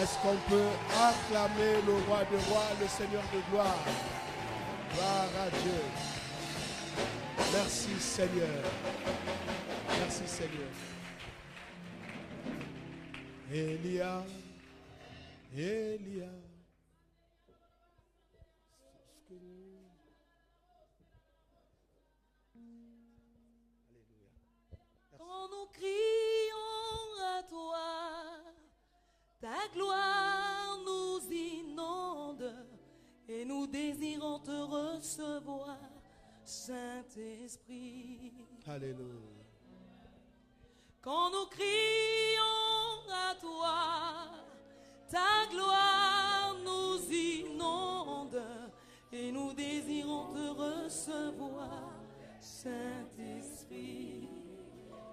Est-ce qu'on peut acclamer le roi de rois, le Seigneur de gloire? Gloire à Dieu. Merci Seigneur. Merci Seigneur. Elia, Elia. Quand nous crions à toi, ta gloire nous inonde et nous désirons te recevoir, Saint-Esprit. Alléluia. Quand nous crions à toi, ta gloire nous inonde et nous désirons te recevoir, Saint-Esprit.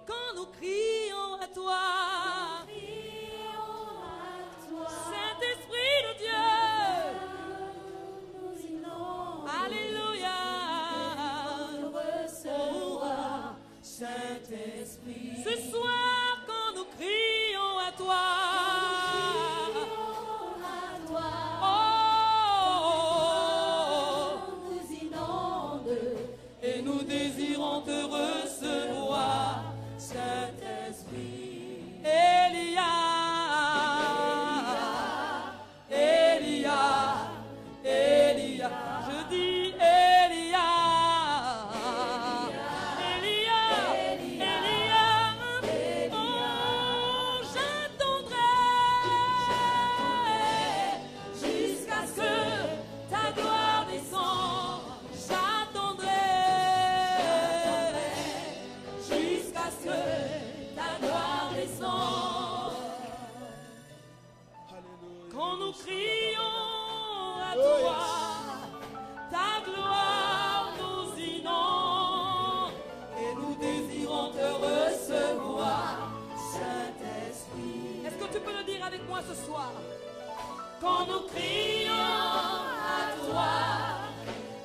Quand nous crions à toi, Saint-Esprit de Dieu, alléluia, recevoir, Saint-Esprit. Ce soir, quand nous crions à toi, nous inonde et nous désirons te recevoir, Saint-Esprit. Elia, Elia, Elia, je dis Elia, Elia, Elia, oh, j'attendrai jusqu'à ce que ta gloire descende, j'attendrai jusqu'à ce que ta gloire descende. Quand nous crions à toi, ta gloire nous inonde et nous désirons te recevoir, Saint-Esprit. Est-ce que tu peux le dire avec moi ce soir? Quand nous crions à toi,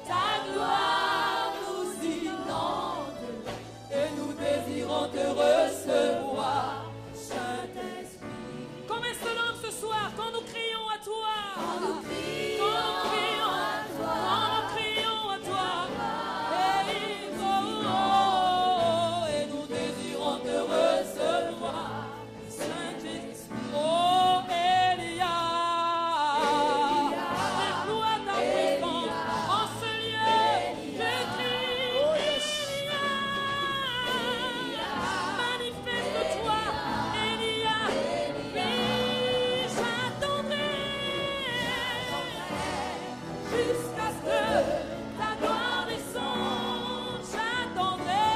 ta gloire nous inonde et nous désirons te recevoir, Saint-Esprit. Comme un seul homme ce soir, quand nous crions à toi, quand nous crions à toi, et nous désirons te recevoir, Saint-Esprit. Oh Elia, déploie ta présence en ce lieu. Je crie Elia, manifeste-toi Elia. Oui, j'attendrai jusqu'à ce que ta gloire descende. J'attendrai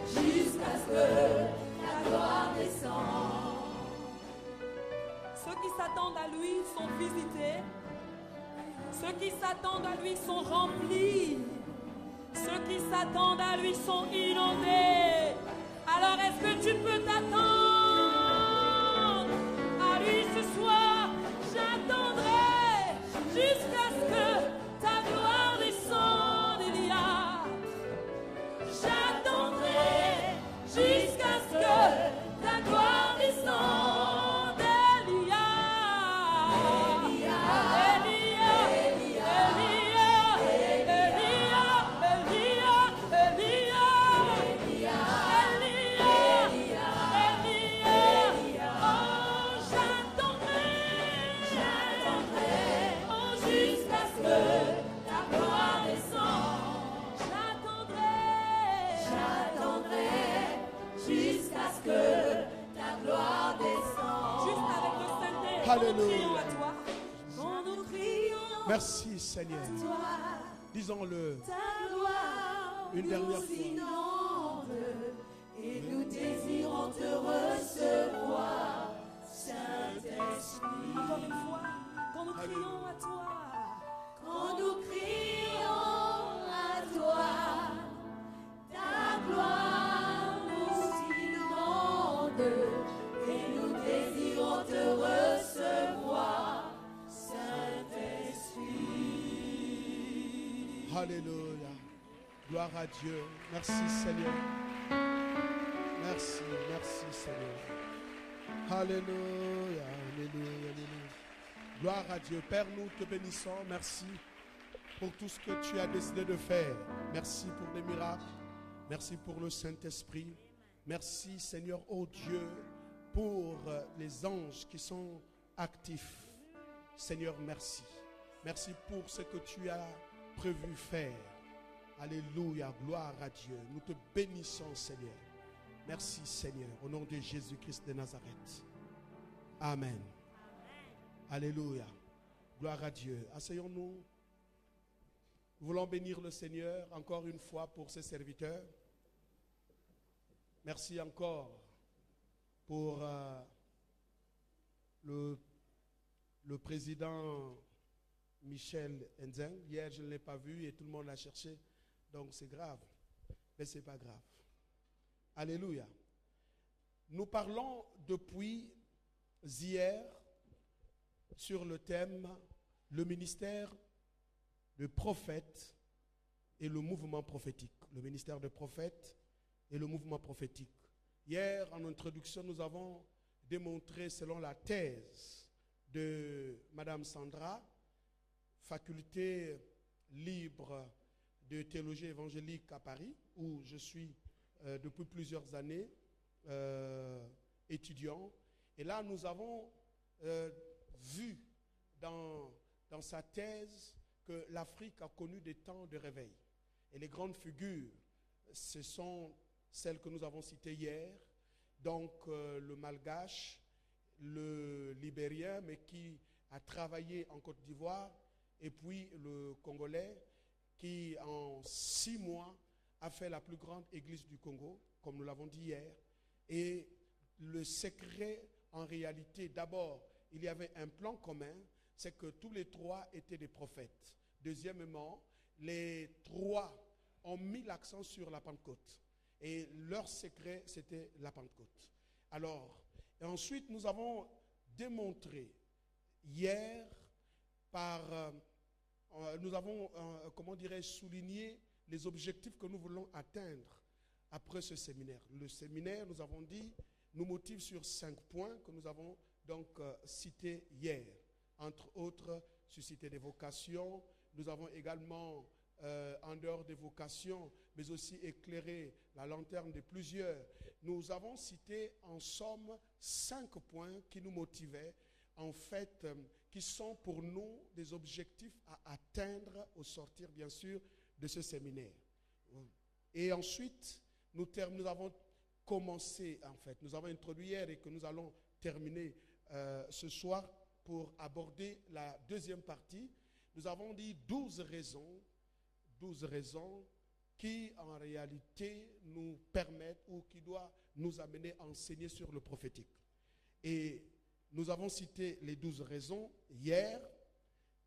jusqu'à ce que ta gloire descende. Ceux qui s'attendent à lui sont visités. Ceux qui s'attendent à lui sont remplis. Ceux qui s'attendent à lui sont inondés. Alors est-ce que tu peux t'attendre à lui ce soir? J'attendrai jusqu'à ce que ta gloire descende, Elia. J'attendrai jusqu'à ce que ta gloire descende, Elia. Elia, Elia, Elia, Elia, Elia, Elia, Elia, Elia. Oh, j'attendrai, oh, jusqu'à ce que ta gloire descende. J'attendrai jusqu'à ce que ta gloire descende. Juste avec le Saint-Esprit, Alléluia. à toi. Quand nous crions Merci Seigneur. à toi, Disons-le. ta gloire Une dernière nous fois. inonde et nous désirons te recevoir, Saint-Esprit. Encore une fois, quand nous crions à toi, quand nous crions à toi, ta gloire nous inonde et nous désirons te recevoir, Saint-Esprit. Alléluia. Gloire à Dieu. Merci Seigneur. Merci, merci Seigneur. Alléluia, alléluia, alléluia. Gloire à Dieu. Père, nous te bénissons. Merci pour tout ce que tu as décidé de faire. Merci pour les miracles. Merci pour le Saint-Esprit. Merci, Seigneur, oh Dieu, pour les anges qui sont actifs. Seigneur, merci. Merci pour ce que tu as prévu faire. Alléluia, gloire à Dieu. Nous te bénissons, Seigneur. Merci, Seigneur, au nom de Jésus-Christ de Nazareth. Amen. Alléluia. Gloire à Dieu. Asseyons-nous. Nous voulons bénir le Seigneur encore une fois pour ses serviteurs. Merci encore pour le président Michel Nzeng. Hier, je ne l'ai pas vu et tout le monde l'a cherché. Donc, c'est grave. Mais ce n'est pas grave. Alléluia. Nous parlons depuis hier sur le thème le ministère de prophète et le mouvement prophétique. Le ministère de prophète et le mouvement prophétique. Hier, en introduction, nous avons démontré selon la thèse de Madame Sandra, faculté libre de théologie évangélique à Paris, où je suis depuis plusieurs années étudiant. Et là, nous avons vu dans sa thèse que l'Afrique a connu des temps de réveil. Et les grandes figures, ce sont celles que nous avons citées hier. Donc le Malgache, le Libérien, mais qui a travaillé en Côte d'Ivoire, et puis le Congolais, qui en 6 mois a fait la plus grande église du Congo, comme nous l'avons dit hier. Et le secret, en réalité, d'abord, il y avait un plan commun, c'est que tous les 3 étaient des prophètes. Deuxièmement, les 3 ont mis l'accent sur la Pentecôte. Et leur secret, c'était la Pentecôte. Alors, et ensuite, nous avons démontré hier nous avons, souligné les objectifs que nous voulons atteindre après ce séminaire. Le séminaire, nous avons dit, nous motive sur 5 points que nous avons donc cités hier. Entre autres, susciter des vocations. Nous avons également, en dehors des vocations, mais aussi éclairer la lanterne de plusieurs. Nous avons cité en somme 5 points qui nous motivaient, en fait, qui sont pour nous des objectifs à atteindre au sortir, bien sûr, de ce séminaire. Et ensuite, nous avons commencé, en fait, nous avons introduit hier et que nous allons terminer ce soir pour aborder la deuxième partie. Nous avons dit 12 raisons qui, en réalité, nous permettent ou qui doivent nous amener à enseigner sur le prophétique. Et nous avons cité les 12 raisons hier.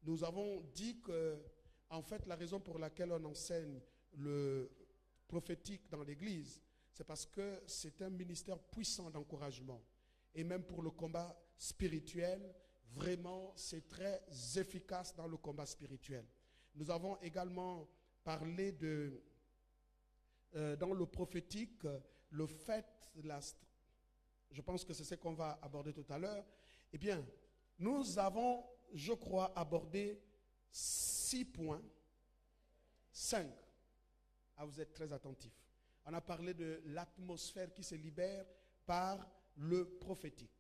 Nous avons dit que, en fait, la raison pour laquelle on enseigne le prophétique dans l'Église, c'est parce que c'est un ministère puissant d'encouragement. Et même pour le combat spirituel, vraiment, c'est très efficace dans le combat spirituel. Nous avons également parlé dans le prophétique, le fait, je pense que c'est ce qu'on va aborder tout à l'heure. Eh bien, nous avons, je crois, abordé 6 points, 5. Ah, vous êtes très attentifs. On a parlé de l'atmosphère qui se libère par le prophétique.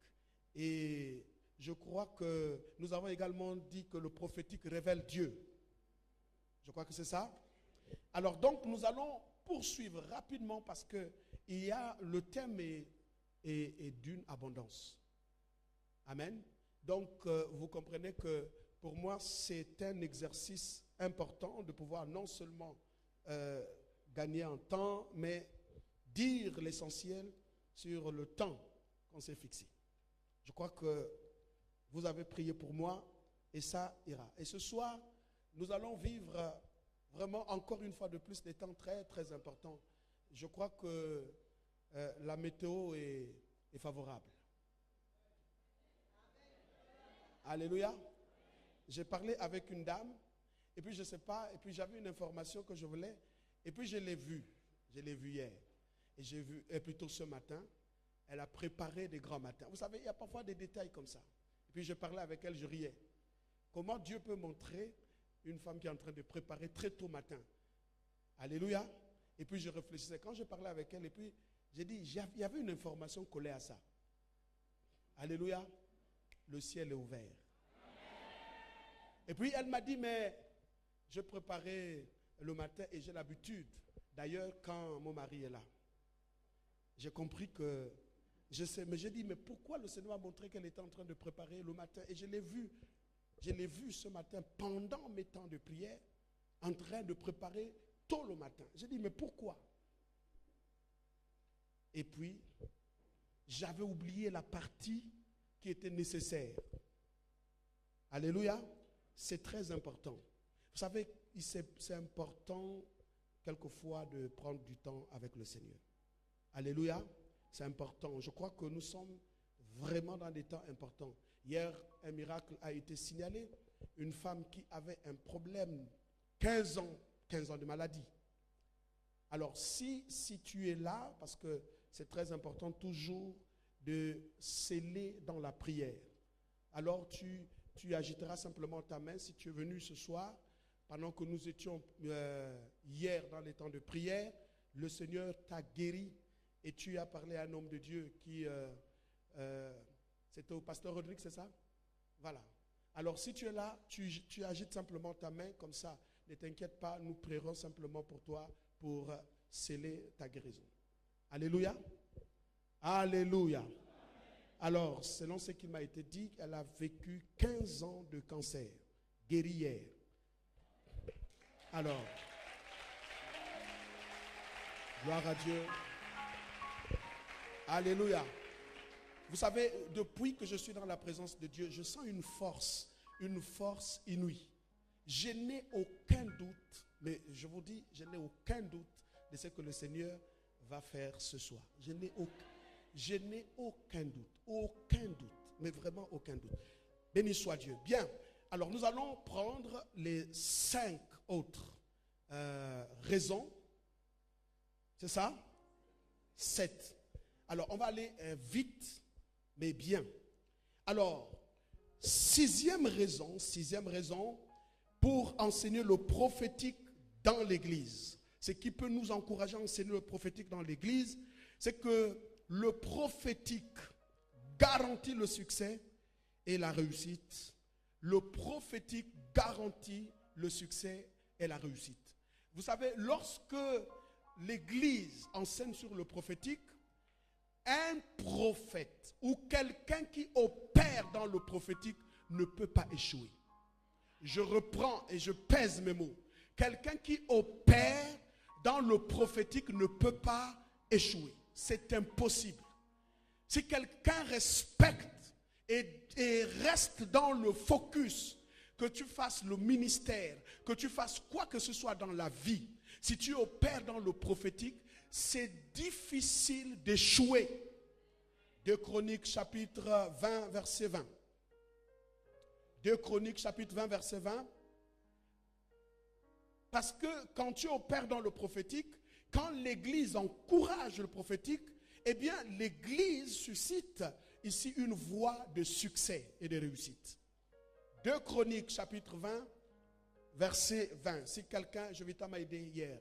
Et je crois que nous avons également dit que le prophétique révèle Dieu. Je crois que c'est ça. Alors donc, nous allons poursuivre rapidement parce que le thème est d'une abondance. Amen. Donc, vous comprenez que pour moi, c'est un exercice important de pouvoir non seulement gagner en temps, mais dire l'essentiel sur le temps qu'on s'est fixé. Je crois que vous avez prié pour moi et ça ira. Et ce soir, nous allons vivre vraiment encore une fois de plus des temps très très importants. Je crois que la météo est favorable. Alléluia. J'ai parlé avec une dame et puis je ne sais pas, et puis j'avais une information que je voulais et puis je l'ai vue hier. Et j'ai vu, et plutôt ce matin, Elle a préparé des grands matins. Vous savez, il y a parfois des détails comme ça. Et puis je parlais avec elle, je riais. Comment Dieu peut montrer une femme qui est en train de préparer très tôt matin? Alléluia. Et puis je réfléchissais. Quand je parlais avec elle, et puis j'ai dit, il y avait une information collée à ça. Alléluia. Le ciel est ouvert. Et puis elle m'a dit, mais je préparais le matin et j'ai l'habitude. D'ailleurs, quand mon mari est là, j'ai compris que, je sais, mais j'ai dit, mais pourquoi le Seigneur m'a montré qu'elle était en train de préparer le matin? Et je l'ai vu ce matin pendant mes temps de prière, en train de préparer tôt le matin. J'ai dit, mais pourquoi? Et puis, j'avais oublié la partie qui était nécessaire. Alléluia. C'est très important. Vous savez, c'est important quelquefois de prendre du temps avec le Seigneur. Alléluia. C'est important. Je crois que nous sommes vraiment dans des temps importants. Hier, un miracle a été signalé. Une femme qui avait un problème, 15 ans de maladie. Alors, si tu es là, parce que c'est très important toujours de sceller dans la prière. Alors, tu agiteras simplement ta main si tu es venu ce soir. Pendant que nous étions hier dans les temps de prière, le Seigneur t'a guéri et tu as parlé à un homme de Dieu qui... c'était au pasteur Rodrigue, c'est ça? Voilà. Alors, si tu es là, tu agites simplement ta main comme ça. Ne t'inquiète pas, nous prierons simplement pour toi pour sceller ta guérison. Alléluia. Alléluia. Alors, selon ce qu'il m'a été dit, elle a vécu 15 ans de cancer, guérie hier. Alors, gloire à Dieu. Alléluia. Vous savez, depuis que je suis dans la présence de Dieu, je sens une force inouïe. Je n'ai aucun doute, mais je vous dis, je n'ai aucun doute de ce que le Seigneur va faire ce soir. Je n'ai aucun doute, mais vraiment aucun doute. Béni soit Dieu. Bien, alors nous allons prendre les 5 autres raisons. C'est ça? 7. Alors, on va aller vite, mais bien. Alors, sixième raison pour enseigner le prophétique dans l'église. Ce qui peut nous encourager à enseigner le prophétique dans l'église, c'est que le prophétique garantit le succès et la réussite. Le prophétique garantit le succès et la réussite. Vous savez, lorsque l'église enseigne sur le prophétique, un prophète ou quelqu'un qui opère dans le prophétique ne peut pas échouer. Je reprends et je pèse mes mots. Quelqu'un qui opère dans le prophétique ne peut pas échouer. C'est impossible. Si quelqu'un respecte et reste dans le focus, que tu fasses le ministère, que tu fasses quoi que ce soit dans la vie, si tu opères dans le prophétique, c'est difficile d'échouer. 2 Chroniques chapitre 20 verset 20. 2 Chroniques chapitre 20 verset 20. Parce que quand tu opères dans le prophétique, quand l'église encourage le prophétique, eh bien l'église suscite ici une voie de succès et de réussite. 2 Chroniques chapitre 20 verset 20. Si quelqu'un, je vais t'aider hier.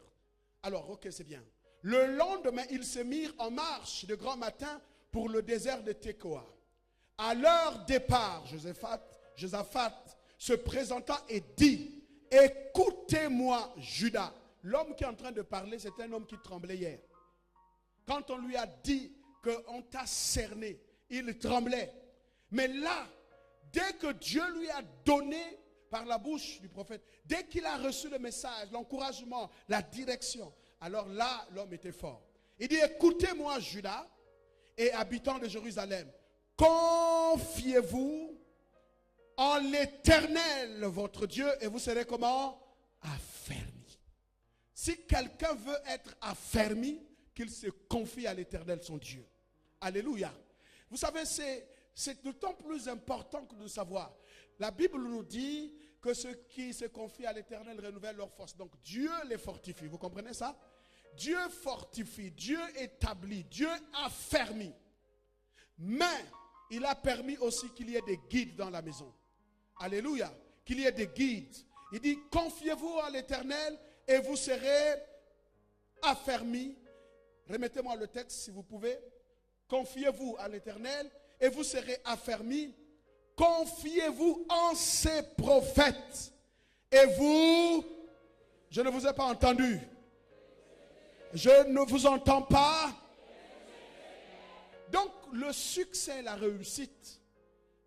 Alors, ok, c'est bien. Le lendemain, ils se mirent en marche de grand matin pour le désert de Tekoa. À leur départ, Josaphat se présenta et dit, écoutez-moi, Judas. L'homme qui est en train de parler, c'est un homme qui tremblait hier. Quand on lui a dit qu'on t'a cerné, il tremblait. Mais là, dès que Dieu lui a donné par la bouche du prophète, dès qu'il a reçu le message, l'encouragement, la direction, alors là, l'homme était fort. Il dit, écoutez-moi, Judas et habitants de Jérusalem, confiez-vous en l'Éternel, votre Dieu, et vous serez comment? Affermis. Si quelqu'un veut être affermi, qu'il se confie à l'Éternel, son Dieu. Alléluia. Vous savez, c'est d'autant plus important que de savoir. La Bible nous dit que ceux qui se confient à l'Éternel renouvellent leur force. Donc Dieu les fortifie. Vous comprenez ça? Dieu fortifie, Dieu établit, Dieu affermit. Mais il a permis aussi qu'il y ait des guides dans la maison. Alléluia. Qu'il y ait des guides. Il dit, confiez-vous à l'Éternel et vous serez affermis. Remettez-moi le texte si vous pouvez. Confiez-vous à l'Éternel et vous serez affermis. Confiez-vous en ses prophètes. Et vous, je ne vous ai pas entendu. Je ne vous entends pas. Donc, le succès et la réussite,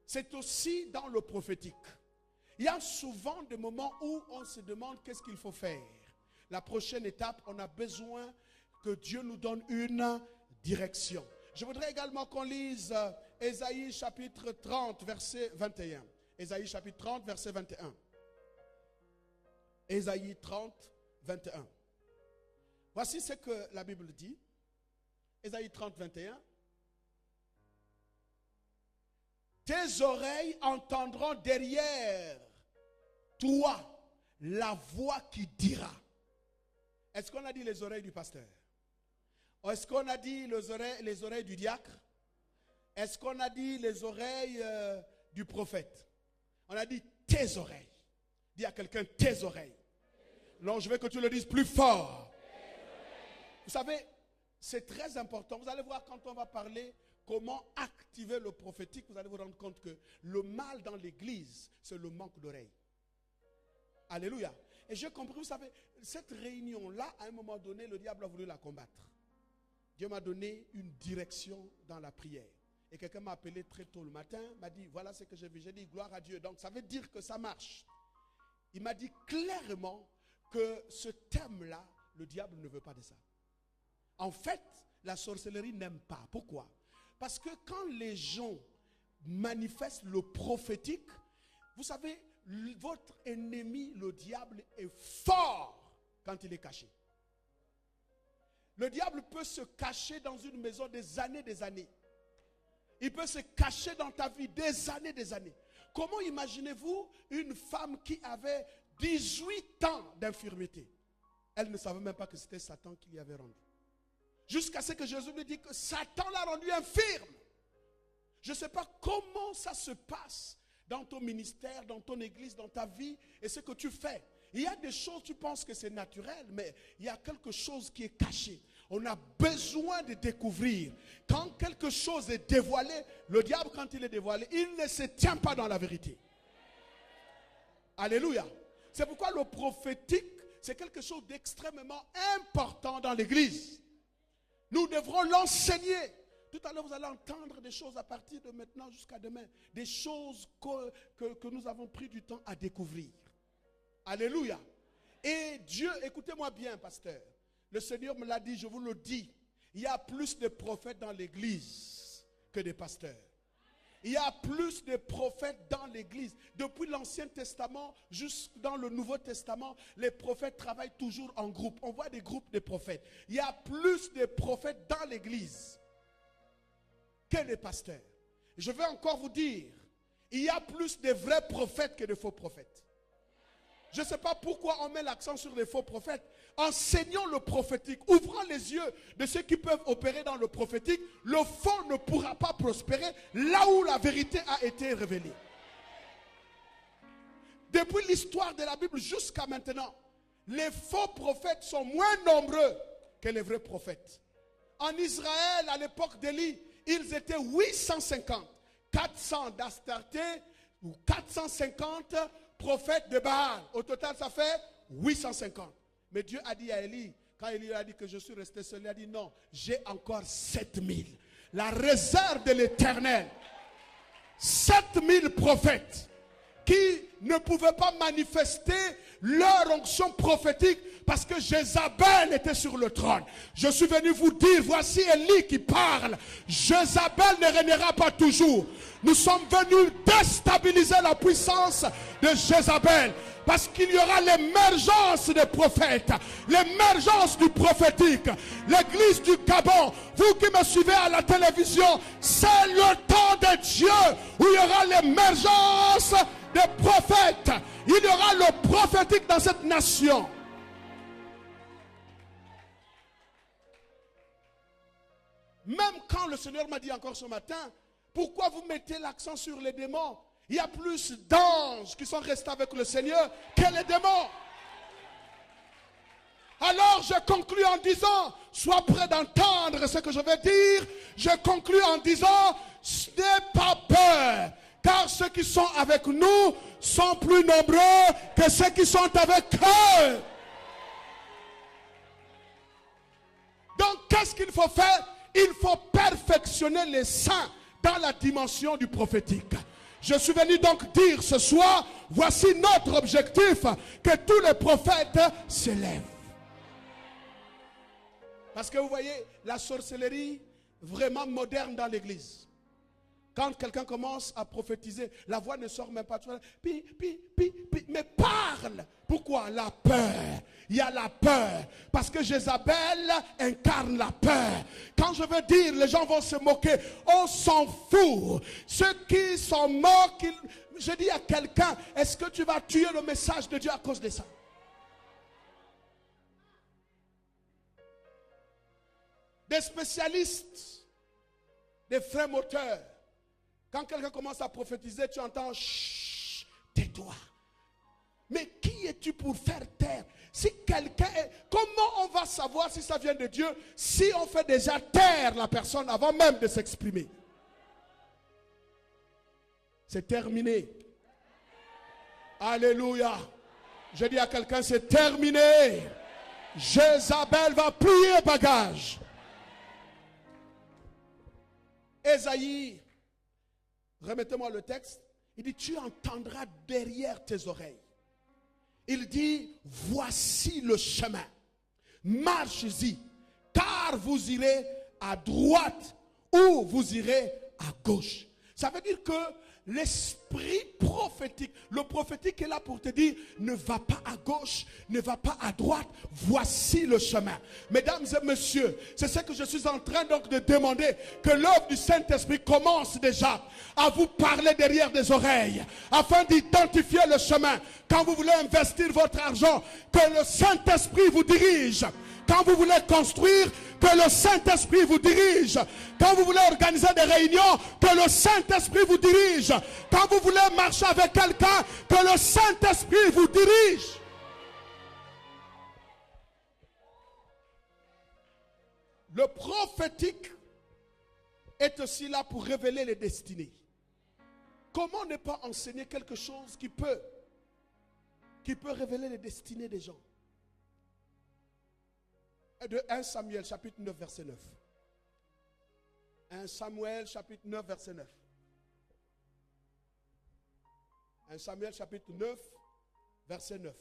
c'est aussi dans le prophétique. Il y a souvent des moments où on se demande qu'est-ce qu'il faut faire. La prochaine étape, on a besoin que Dieu nous donne une direction. Je voudrais également qu'on lise Ésaïe chapitre 30, verset 21. Ésaïe chapitre 30, verset 21. Ésaïe 30, 21. Voici ce que la Bible dit. Ésaïe 30, 21. Tes oreilles entendront derrière toi la voix qui dira. Est-ce qu'on a dit les oreilles du pasteur? Est-ce qu'on a dit les oreilles du diacre? Est-ce qu'on a dit les oreilles du prophète? On a dit tes oreilles. Dis à quelqu'un tes oreilles. Non, je veux que tu le dises plus fort. Vous savez, c'est très important. Vous allez voir quand on va parler comment activer le prophétique, vous allez vous rendre compte que le mal dans l'église, c'est le manque d'oreilles. Alléluia. Et j'ai compris, vous savez, cette réunion-là, à un moment donné, le diable a voulu la combattre. Dieu m'a donné une direction dans la prière. Et quelqu'un m'a appelé très tôt le matin, m'a dit, voilà ce que j'ai vu. J'ai dit, gloire à Dieu. Donc ça veut dire que ça marche. Il m'a dit clairement que ce thème-là, le diable ne veut pas de ça. En fait, la sorcellerie n'aime pas. Pourquoi? Parce que quand les gens manifestent le prophétique, vous savez, votre ennemi, le diable, est fort quand il est caché. Le diable peut se cacher dans une maison des années. Il peut se cacher dans ta vie des années. Comment imaginez-vous une femme qui avait 18 ans d'infirmité? Elle ne savait même pas que c'était Satan qui l'y avait rendu. Jusqu'à ce que Jésus lui dise que Satan l'a rendu infirme. Je ne sais pas comment ça se passe dans ton ministère, dans ton église, dans ta vie et ce que tu fais. Il y a des choses, tu penses que c'est naturel, mais il y a quelque chose qui est caché. On a besoin de découvrir. Quand quelque chose est dévoilé, le diable, quand il est dévoilé, il ne se tient pas dans la vérité. Alléluia. C'est pourquoi le prophétique, c'est quelque chose d'extrêmement important dans l'église. Nous devrons l'enseigner. Tout à l'heure, vous allez entendre des choses à partir de maintenant jusqu'à demain. Des choses que nous avons pris du temps à découvrir. Alléluia. Et Dieu, écoutez-moi bien, pasteur. Le Seigneur me l'a dit, je vous le dis. Il y a plus de prophètes dans l'église que de pasteurs. Il y a plus de prophètes dans l'église. Depuis l'Ancien Testament jusqu'à dans le Nouveau Testament, les prophètes travaillent toujours en groupe. On voit des groupes de prophètes. Il y a plus de prophètes dans l'église que de pasteurs. Je vais encore vous dire, il y a plus de vrais prophètes que de faux prophètes. Je ne sais pas pourquoi on met l'accent sur les faux prophètes. Enseignons le prophétique, ouvrant les yeux de ceux qui peuvent opérer dans le prophétique. Le faux ne pourra pas prospérer là où la vérité a été révélée. Depuis l'histoire de la Bible jusqu'à maintenant, les faux prophètes sont moins nombreux que les vrais prophètes. En Israël, à l'époque d'Élie, ils étaient 850. 400 d'Astarté ou 450 prophètes de Baal. Au total, ça fait 850. Mais Dieu a dit à Élie, quand Élie a dit que je suis resté seul, il a dit non, j'ai encore 7000. La réserve de l'Éternel. 7000 prophètes qui ne pouvaient pas manifester leur onction prophétique parce que Jézabel était sur le trône. Je suis venu vous dire, voici Élie qui parle. Jézabel ne régnera pas toujours. Nous sommes venus déstabiliser la puissance de Jézabel. Parce qu'il y aura l'émergence des prophètes, l'émergence du prophétique, l'église du Gabon. Vous qui me suivez à la télévision, c'est le temps de Dieu où il y aura l'émergence des prophètes. Il y aura le prophétique dans cette nation. Même quand le Seigneur m'a dit encore ce matin, Pourquoi vous mettez l'accent sur les démons? Il y a plus d'anges qui sont restés avec le Seigneur que les démons. Alors je conclus en disant, sois prêt d'entendre ce que je vais dire. Je conclus en disant, n'aie pas peur, car ceux qui sont avec nous sont plus nombreux que ceux qui sont avec eux. Donc qu'est-ce qu'il faut faire? Il faut perfectionner les saints dans la dimension du prophétique. Je suis venu donc dire ce soir, voici notre objectif, que tous les prophètes s'élèvent. Parce que vous voyez, la sorcellerie vraiment moderne dans l'église. Quand quelqu'un commence à prophétiser, la voix ne sort même pas. Mais parle. Pourquoi? La peur. Il y a la peur. Parce que Jézabel incarne la peur. Quand je veux dire, les gens vont se moquer. On s'en fout. Ceux qui s'en moquent, je dis à quelqu'un, est-ce que tu vas tuer le message de Dieu à cause de ça? Des spécialistes, des frères moteurs. Quand quelqu'un commence à prophétiser, tu entends, chut, tais-toi. Mais qui es-tu pour faire taire? Si quelqu'un est... Comment on va savoir si ça vient de Dieu si on fait déjà taire la personne avant même de s'exprimer? C'est terminé. Alléluia. Je dis à quelqu'un, c'est terminé. Jézabel va plier bagage. Ésaïe, remettez-moi le texte. Il dit, tu entendras derrière tes oreilles. Il dit, voici le chemin. Marchez-y, car vous irez à droite ou vous irez à gauche. Ça veut dire que l'esprit prophétique, le prophétique est là pour te dire, ne va pas à gauche, ne va pas à droite, voici le chemin. Mesdames et messieurs, c'est ce que je suis en train donc de demander, que l'œuvre du Saint-Esprit commence déjà à vous parler derrière des oreilles, afin d'identifier le chemin. Quand vous voulez investir votre argent, que le Saint-Esprit vous dirige. Quand vous voulez construire, que le Saint-Esprit vous dirige. Quand vous voulez organiser des réunions, que le Saint-Esprit vous dirige. Quand vous voulez marcher avec quelqu'un, que le Saint-Esprit vous dirige. Le prophétique est aussi là pour révéler les destinées. Comment ne pas enseigner quelque chose qui peut révéler les destinées des gens? De 1 Samuel chapitre 9 verset 9. 1 Samuel chapitre 9 verset 9. 1 Samuel chapitre 9 verset 9.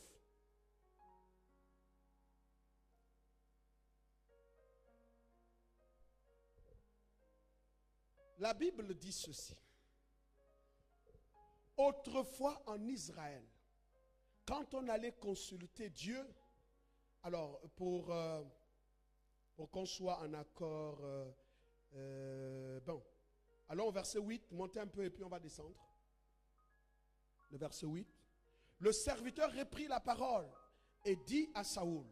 La Bible dit ceci. Autrefois en Israël, quand on allait consulter Dieu, alors pour qu'on soit en accord, bon, allons au verset 8, montez un peu et puis on va descendre. Le verset 8. Le serviteur reprit la parole et dit à Saoul,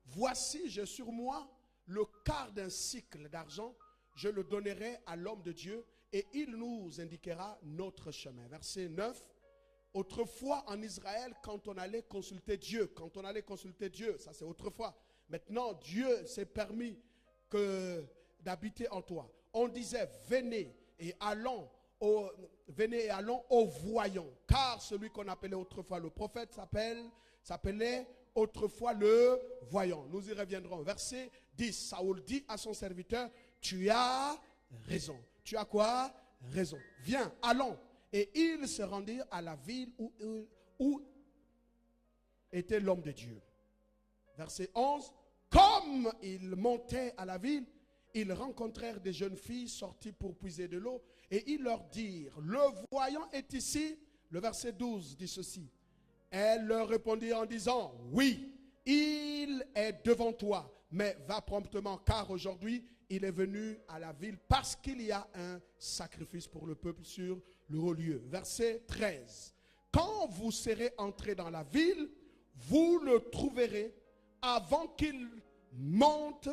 voici, j'ai sur moi le quart d'un sicle d'argent, je le donnerai à l'homme de Dieu et il nous indiquera notre chemin. Verset 9. Autrefois en Israël, quand on allait consulter Dieu, ça c'est autrefois. Maintenant, Dieu s'est permis d'habiter en toi. On disait, venez et allons au voyant. Car celui qu'on appelait autrefois le prophète s'appelait autrefois le voyant. Nous y reviendrons. Verset 10. Saoul dit à son serviteur, tu as raison. Tu as quoi? Raison. Viens, allons. Et ils se rendirent à la ville où était l'homme de Dieu. Verset 11. Comme ils montaient à la ville, ils rencontrèrent des jeunes filles sorties pour puiser de l'eau. Et ils leur dirent, le voyant est ici. Le verset 12 dit ceci. Elles leur répondirent en disant, oui, il est devant toi. Mais va promptement, car aujourd'hui, il est venu à la ville parce qu'il y a un sacrifice pour le peuple sur le haut lieu. Verset 13. Quand vous serez entrés dans la ville, vous le trouverez avant qu'il monte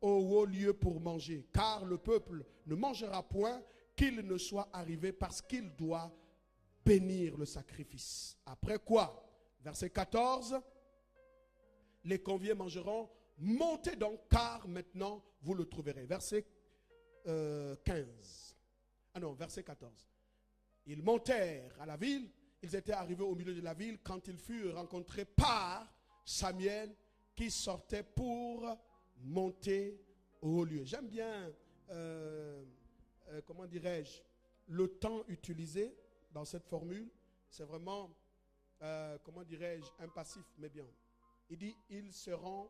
au haut lieu pour manger. Car le peuple ne mangera point, qu'il ne soit arrivé parce qu'il doit bénir le sacrifice. Après quoi, verset 14, les conviés mangeront, montez donc, car maintenant vous le trouverez. Verset 15. Ah non, verset 14. Ils montèrent à la ville, ils étaient arrivés au milieu de la ville quand ils furent rencontrés par Samuel qui sortait pour monter au lieu. J'aime bien, comment dirais-je, le temps utilisé dans cette formule. C'est vraiment, comment dirais-je, un passif, mais bien. Il dit, ils seront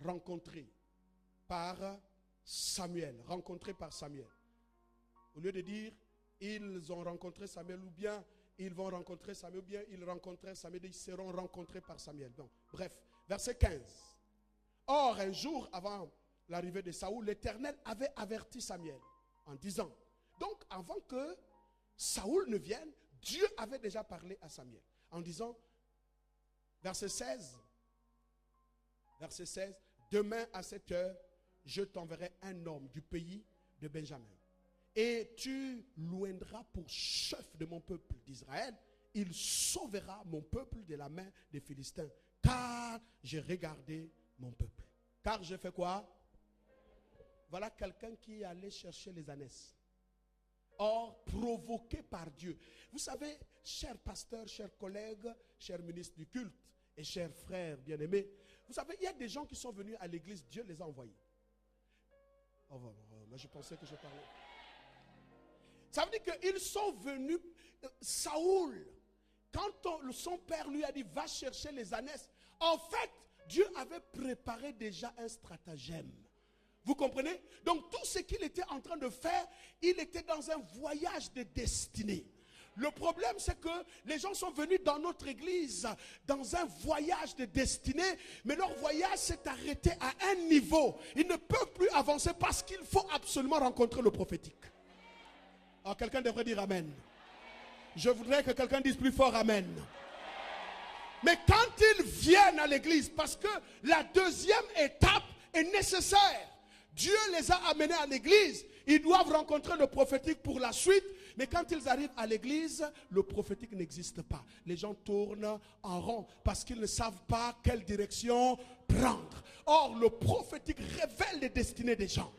rencontrés par Samuel. Rencontrés par Samuel. Au lieu de dire, ils ont rencontré Samuel, ou bien ils vont rencontrer Samuel, ou bien ils rencontrèrent Samuel, ils seront rencontrés par Samuel. Donc, bref, verset 15. Or, un jour avant l'arrivée de Saoul, l'Éternel avait averti Samuel en disant, donc avant que Saoul ne vienne, Dieu avait déjà parlé à Samuel en disant, verset 16, demain à cette heure, je t'enverrai un homme du pays de Benjamin. Et tu l'oindras pour chef de mon peuple d'Israël. Il sauvera mon peuple de la main des Philistins. Car j'ai regardé mon peuple. Car j'ai fait quoi? Voilà quelqu'un qui est allé chercher les ânesses. Or, provoqué par Dieu. Vous savez, chers pasteurs, chers collègues, chers ministres du culte et chers frères bien-aimés, vous savez, il y a des gens qui sont venus à l'église, Dieu les a envoyés. Oh, mais je pensais que je parlais. Ça veut dire qu'ils sont venus, Saoul, quand son père lui a dit, va chercher les ânesses, en fait, Dieu avait préparé déjà un stratagème. Vous comprenez? Donc tout ce qu'il était en train de faire, il était dans un voyage de destinée. Le problème, c'est que les gens sont venus dans notre église dans un voyage de destinée, mais leur voyage s'est arrêté à un niveau. Ils ne peuvent plus avancer parce qu'il faut absolument rencontrer le prophétique. Alors quelqu'un devrait dire Amen. Je voudrais que quelqu'un dise plus fort Amen. Mais quand ils viennent à l'église, parce que la deuxième étape est nécessaire. Dieu les a amenés à l'église. Ils doivent rencontrer le prophétique pour la suite. Mais quand ils arrivent à l'église, le prophétique n'existe pas. Les gens tournent en rond parce qu'ils ne savent pas quelle direction prendre. Or, le prophétique révèle les destinées des gens.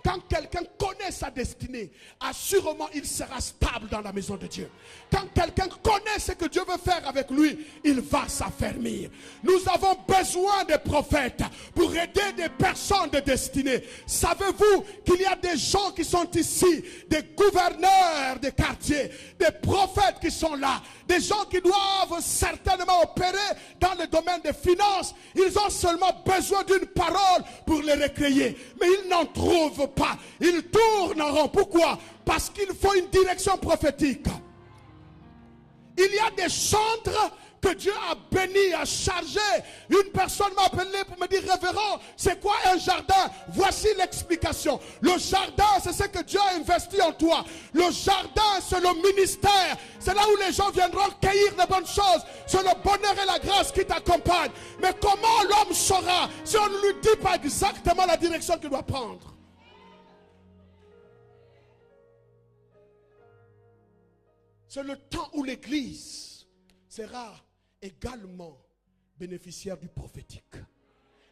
Quand quelqu'un connaît sa destinée, assurément il sera stable dans la maison de Dieu. Quand quelqu'un connaît ce que Dieu veut faire avec lui, il va s'affermir. Nous avons besoin des prophètes pour aider des personnes de destinée. Savez-vous qu'il y a des gens qui sont ici, des gouverneurs de quartiers, des prophètes qui sont là, des gens qui doivent certainement opérer dans le domaine des finances. Ils ont seulement besoin d'une parole pour les recréer. Mais ils n'en trouvent pas. Ils tournent en rond. Pourquoi? Parce qu'il faut une direction prophétique. Il y a des chantres que Dieu a bénis, a chargé. Une personne m'a appelé pour me dire, révérend, c'est quoi un jardin? Voici l'explication. Le jardin, c'est ce que Dieu a investi en toi. Le jardin, c'est le ministère. C'est là où les gens viendront cueillir de bonnes choses. C'est le bonheur et la grâce qui t'accompagnent. Mais comment l'homme saura si on ne lui dit pas exactement la direction qu'il doit prendre? C'est le temps où l'Église sera également bénéficiaire du prophétique.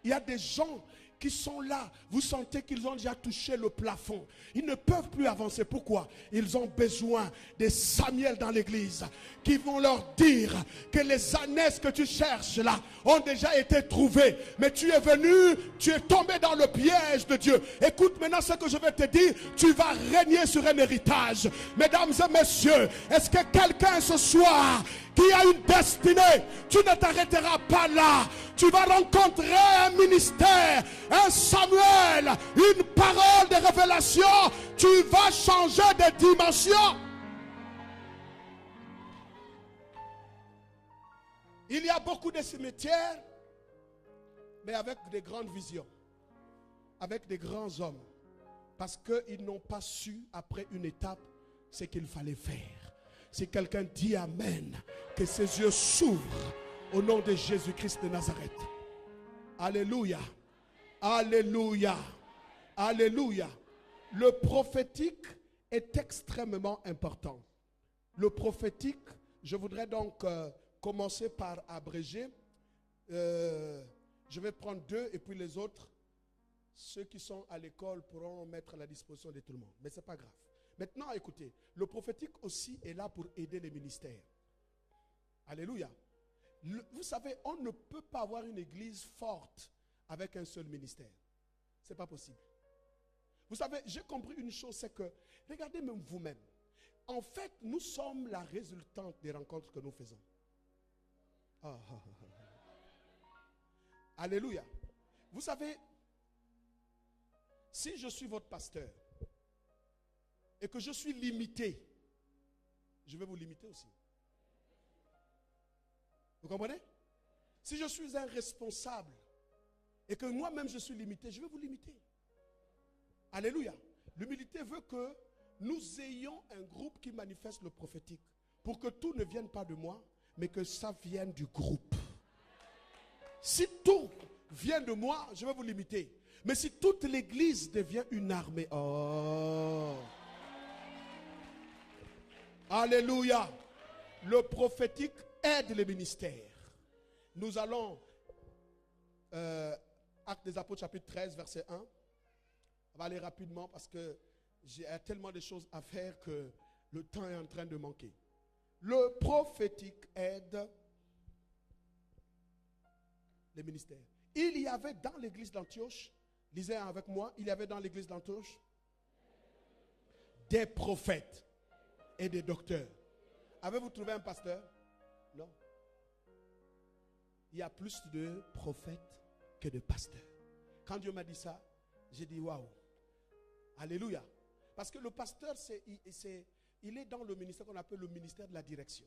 Il y a des gens qui sont là, vous sentez qu'ils ont déjà touché le plafond. Ils ne peuvent plus avancer. Pourquoi? Ils ont besoin de Samuel dans l'église qui vont leur dire que les ânesses que tu cherches là ont déjà été trouvées. Mais tu es venu, tu es tombé dans le piège de Dieu. Écoute maintenant ce que je vais te dire. Tu vas régner sur un héritage. Mesdames et messieurs, est-ce que quelqu'un ce soir qui a une destinée, tu ne t'arrêteras pas là. Tu vas rencontrer un ministère, un Samuel, une parole de révélation. Tu vas changer de dimension. Il y a beaucoup de cimetières, mais avec des grandes visions, avec des grands hommes, parce qu'ils n'ont pas su, après une étape, ce qu'il fallait faire. Si quelqu'un dit Amen, que ses yeux s'ouvrent au nom de Jésus-Christ de Nazareth. Alléluia. Alléluia. Alléluia. Le prophétique est extrêmement important. Le prophétique, je voudrais donc commencer par abréger. Je vais prendre 2 et puis les autres, ceux qui sont à l'école pourront mettre à la disposition de tout le monde. Mais ce n'est pas grave. Maintenant, écoutez, le prophétique aussi est là pour aider les ministères. Alléluia. Vous savez, on ne peut pas avoir une église forte avec un seul ministère. Ce n'est pas possible. Vous savez, j'ai compris une chose, c'est que, regardez même vous-même. En fait, nous sommes la résultante des rencontres que nous faisons. Alléluia. Vous savez, si je suis votre pasteur et que je suis limité, je vais vous limiter aussi. Vous comprenez? Si je suis un responsable et que moi-même je suis limité, je vais vous limiter. Alléluia. L'humilité veut que nous ayons un groupe qui manifeste le prophétique pour que tout ne vienne pas de moi, mais que ça vienne du groupe. Si tout vient de moi, je vais vous limiter. Mais si toute l'église devient une armée, alléluia. Le prophétique aide les ministères. Nous allons, Actes des Apôtres chapitre 13, verset 1. On va aller rapidement parce que j'ai tellement de choses à faire que le temps est en train de manquer. Le prophétique aide les ministères. Il y avait dans l'église d'Antioche, lisez avec moi, il y avait dans l'église d'Antioche des prophètes et des docteurs. Avez-vous trouvé un pasteur? Non. Il y a plus de prophètes que de pasteurs. Quand Dieu m'a dit ça, j'ai dit waouh. Alléluia. Parce que le pasteur, il est dans le ministère qu'on appelle le ministère de la direction.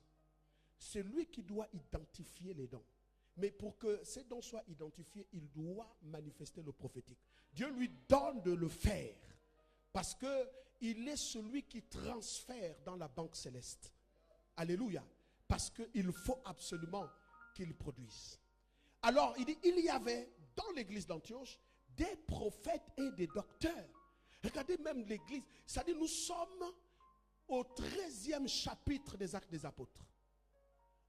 C'est lui qui doit identifier les dons. Mais pour que ces dons soient identifiés, il doit manifester le prophétique. Dieu lui donne de le faire. Parce qu'il est celui qui transfère dans la banque céleste. Alléluia. Parce qu'il faut absolument qu'il produise. Alors, il dit, il y avait dans l'église d'Antioche des prophètes et des docteurs. Regardez même l'église. C'est-à-dire, nous sommes au 13e chapitre des Actes des Apôtres.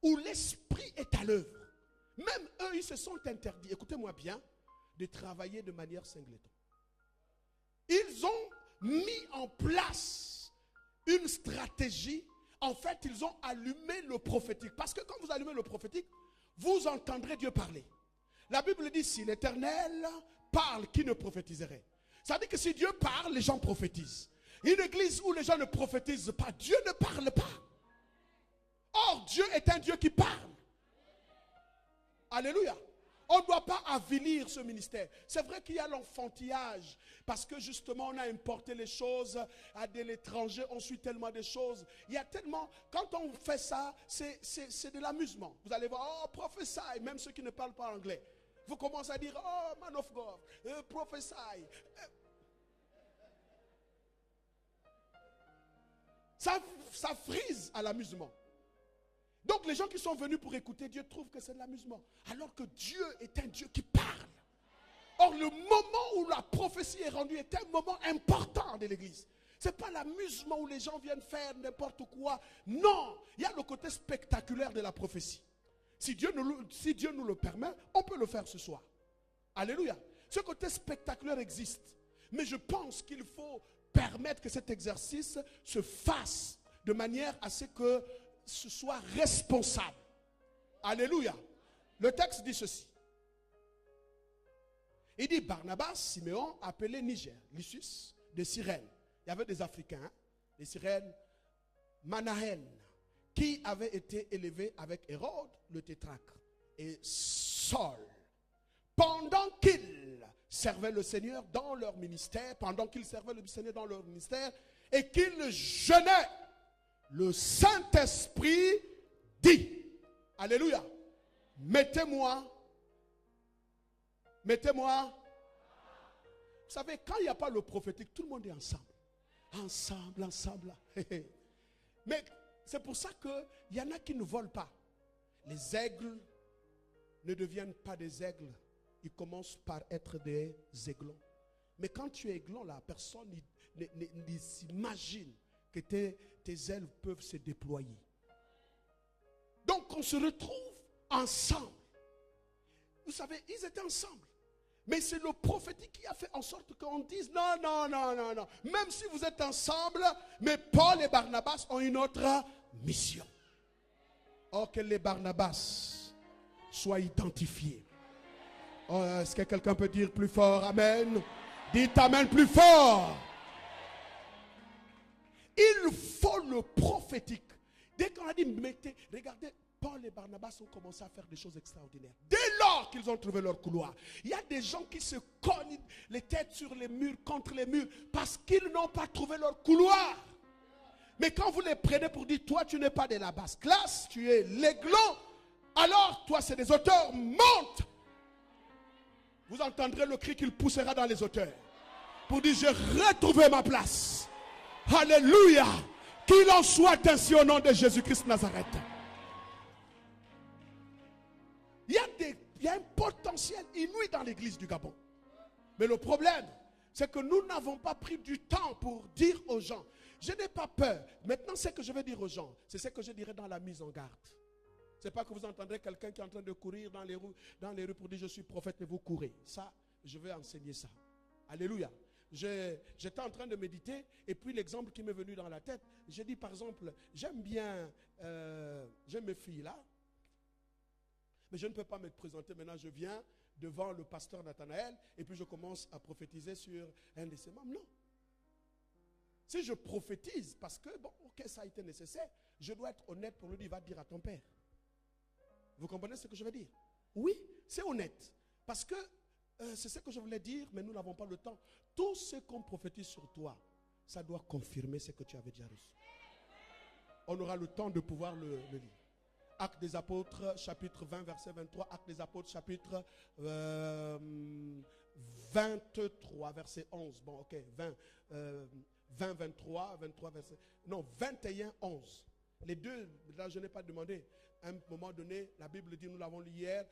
Où l'esprit est à l'œuvre. Même eux, ils se sont interdits, écoutez-moi bien, de travailler de manière singleton. Ils ont mis en place une stratégie. En fait, ils ont allumé le prophétique. Parce que quand vous allumez le prophétique, vous entendrez Dieu parler. La Bible dit, si l'Éternel parle, qui ne prophétiserait? Ça veut dire que si Dieu parle, les gens prophétisent. Une église où les gens ne prophétisent pas, Dieu ne parle pas. Or, Dieu est un Dieu qui parle. Alléluia. On ne doit pas avilir ce ministère. C'est vrai qu'il y a l'enfantillage. Parce que justement, on a importé les choses à de l'étranger. On suit tellement de choses. Il y a tellement... Quand on fait ça, c'est de l'amusement. Vous allez voir, oh, prophesy. Même ceux qui ne parlent pas anglais. Vous commencez à dire, oh, man of God, prophesy. Ça frise à l'amusement. Donc les gens qui sont venus pour écouter Dieu trouvent que c'est de l'amusement. Alors que Dieu est un Dieu qui parle. Or le moment où la prophétie est rendue est un moment important de l'église. Ce n'est pas l'amusement où les gens viennent faire n'importe quoi. Non, il y a le côté spectaculaire de la prophétie. Si Dieu nous le permet, on peut le faire ce soir. Alléluia. Ce côté spectaculaire existe. Mais je pense qu'il faut permettre que cet exercice se fasse de manière à ce que ce soit responsable. Alléluia. Le texte dit ceci. Il dit Barnabas, Siméon, appelé Niger, Lysus, de Cyrène. Il y avait des Africains, des Cyrènes, Manahen, qui avaient été élevés avec Hérode, le tétrarque, et Saul. Pendant qu'ils servaient le Seigneur dans leur ministère, et qu'ils jeûnaient, le Saint-Esprit dit, alléluia, mettez-moi. Vous savez, quand il n'y a pas le prophétique, tout le monde est ensemble. Ensemble. Mais c'est pour ça qu'il y en a qui ne volent pas. Les aigles ne deviennent pas des aigles. Ils commencent par être des aiglons. Mais quand tu es aiglon, la personne ne s'imagine que tes ailes peuvent se déployer. Donc on se retrouve ensemble. Vous savez, ils étaient ensemble. Mais c'est le prophétique qui a fait en sorte qu'on dise non, non, non, non, non. Même si vous êtes ensemble, mais Paul et Barnabas ont une autre mission. Or que les Barnabas soient identifiés. Oh, est-ce que quelqu'un peut dire plus fort amen? Dites amen plus fort. Il faut le prophétique. Dès qu'on a dit mettez, regardez, Paul et Barnabas ont commencé à faire des choses extraordinaires. Dès lors qu'ils ont trouvé leur couloir, il y a des gens qui se cognent les têtes sur les murs, contre les murs, parce qu'ils n'ont pas trouvé leur couloir. Mais quand vous les prenez pour dire, toi tu n'es pas de la basse classe, tu es l'aiglon, alors toi c'est des auteurs, monte. Vous entendrez le cri qu'il poussera dans les auteurs. Pour dire, j'ai retrouvé ma place. Alléluia. Qu'il en soit ainsi au nom de Jésus-Christ Nazareth. Il y a un potentiel inouï dans l'église du Gabon. Mais le problème, c'est que nous n'avons pas pris du temps pour dire aux gens, je n'ai pas peur. Maintenant, ce que je vais dire aux gens, c'est ce que je dirais dans la mise en garde. Ce n'est pas que vous entendrez quelqu'un qui est en train de courir dans les rues pour dire je suis prophète et vous courez. Ça, je vais enseigner ça. Alléluia. J'étais en train de méditer et puis l'exemple qui m'est venu dans la tête, j'ai dit par exemple, j'aime mes filles là, mais je ne peux pas me présenter maintenant, je viens devant le pasteur Nathanaël et puis je commence à prophétiser sur un de ses membres. Non. Si je prophétise, parce que, bon, ok, ça a été nécessaire, je dois être honnête pour lui dire, va dire à ton père. Vous comprenez ce que je veux dire? Oui, c'est honnête. Parce que c'est ce que je voulais dire, mais nous n'avons pas le temps. Tout ce qu'on prophétise sur toi, ça doit confirmer ce que tu avais déjà reçu. On aura le temps de pouvoir le lire. Actes des Apôtres, chapitre 20, verset 23. Actes des Apôtres, chapitre 23, verset 11. Bon, ok, 20, 23, verset... Non, 21, 11. Les deux, là je n'ai pas demandé. À un moment donné, la Bible dit, nous l'avons lu hier,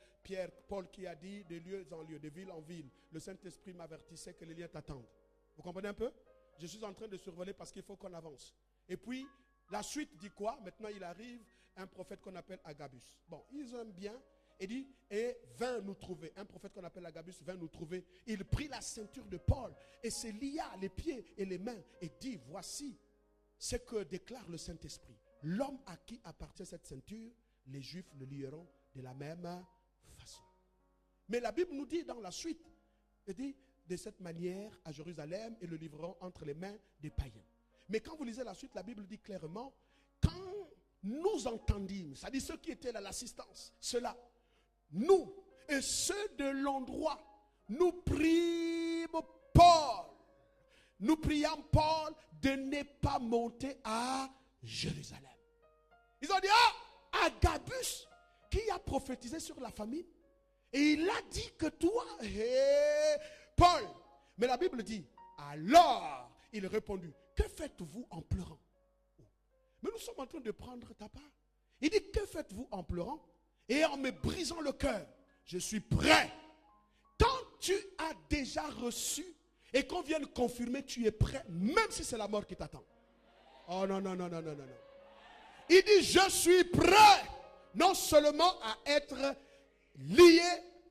Paul qui a dit, de lieu en lieu, de ville en ville, le Saint-Esprit m'avertissait que les liens t'attendent. Vous comprenez un peu? Je suis en train de survoler parce qu'il faut qu'on avance. Et puis, la suite dit quoi? Maintenant, il arrive un prophète qu'on appelle Agabus. Bon, ils aiment bien. Il dit, et vint nous trouver. Un prophète qu'on appelle Agabus vint nous trouver. Il prit la ceinture de Paul et se lia les pieds et les mains et dit, voici ce que déclare le Saint-Esprit. L'homme à qui appartient cette ceinture, les Juifs le lieront de la même façon. Mais la Bible nous dit dans la suite, elle dit, de cette manière à Jérusalem et le livreront entre les mains des païens. Mais quand vous lisez la suite, la Bible dit clairement, quand nous entendîmes, c'est-à-dire ceux qui étaient à l'assistance, ceux-là, nous et ceux de l'endroit, nous prions Paul de ne pas monter à Jérusalem. Ils ont dit, Agabus, qui a prophétisé sur la famine, et il a dit que toi, Paul, mais la Bible dit, alors il répondit, que faites-vous en pleurant? Mais nous sommes en train de prendre ta part. Il dit, que faites-vous en pleurant et en me brisant le cœur? Je suis prêt. Quand tu as déjà reçu et qu'on vienne confirmer, tu es prêt, même si c'est la mort qui t'attend. Oh non, non, non, non, non, non. Il dit, je suis prêt, non seulement à être lié,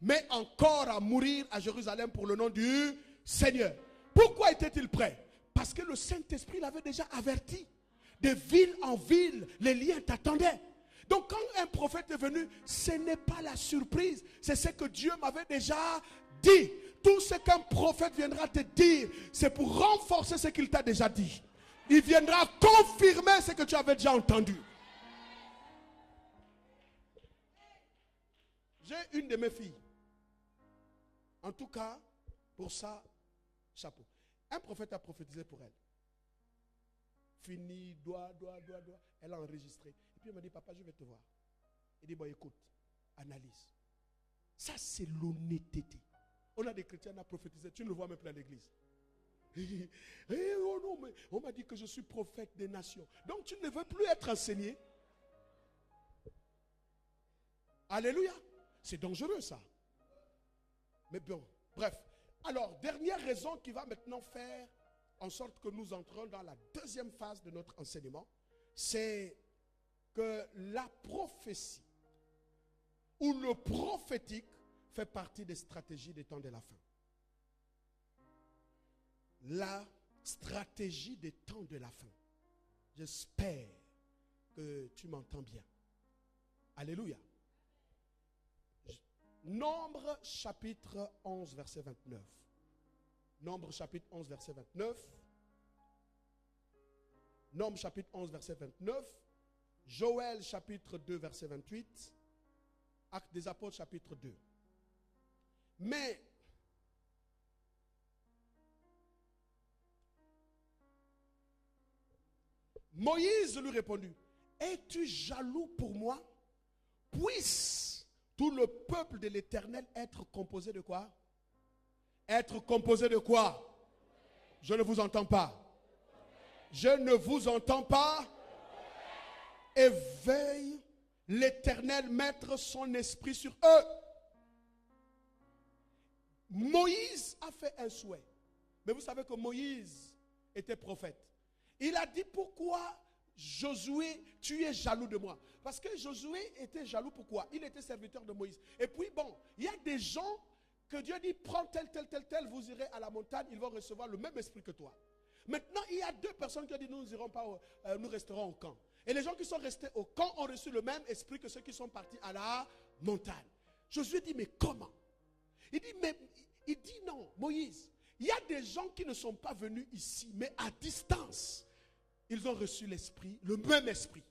mais encore à mourir à Jérusalem pour le nom du Seigneur. Pourquoi était-il prêt? Parce que le Saint-Esprit l'avait déjà averti. De ville en ville, les liens t'attendaient. Donc quand un prophète est venu, ce n'est pas la surprise. C'est ce que Dieu m'avait déjà dit. Tout ce qu'un prophète viendra te dire, c'est pour renforcer ce qu'il t'a déjà dit. Il viendra confirmer ce que tu avais déjà entendu. J'ai une de mes filles. En tout cas, pour ça, chapeau. Un prophète a prophétisé pour elle. Fini, doigt. Elle a enregistré. Et puis elle m'a dit, papa, je vais te voir. Il dit, bon, écoute, analyse. Ça, c'est l'honnêteté. On a des chrétiens, on a prophétisé. Tu ne le vois même plus à l'église. Oh non, mais on m'a dit que je suis prophète des nations. Donc tu ne veux plus être enseigné. Alléluia. C'est dangereux ça. Mais bon, bref. Alors, dernière raison qui va maintenant faire en sorte que nous entrons dans la deuxième phase de notre enseignement, c'est que la prophétie ou le prophétique fait partie des stratégies des temps de la fin. La stratégie des temps de la fin. J'espère que tu m'entends bien. Alléluia. Nombre chapitre 11 verset 29. Nombre chapitre 11 verset 29. Nombre chapitre 11 verset 29. Joël chapitre 2 verset 28. Actes des apôtres chapitre 2. Mais Moïse lui répondit, es-tu jaloux pour moi? Puisse tout le peuple de l'Éternel être composé de quoi? Être composé de quoi? Je ne vous entends pas. Je ne vous entends pas. Et veuille l'Éternel mettre son esprit sur eux. Moïse a fait un souhait. Mais vous savez que Moïse était prophète. Il a dit, pourquoi Josué, tu es jaloux de moi? Parce que Josué était jaloux, pourquoi? Il était serviteur de Moïse. Et puis bon, il y a des gens que Dieu dit, prends tel, vous irez à la montagne, ils vont recevoir le même esprit que toi. Maintenant, il y a deux personnes qui ont dit, nous n'irons pas, nous resterons au camp. Et les gens qui sont restés au camp ont reçu le même esprit que ceux qui sont partis à la montagne. Josué dit, mais comment? Il dit non, Moïse, il y a des gens qui ne sont pas venus ici, mais à distance. Ils ont reçu l'esprit, le même esprit.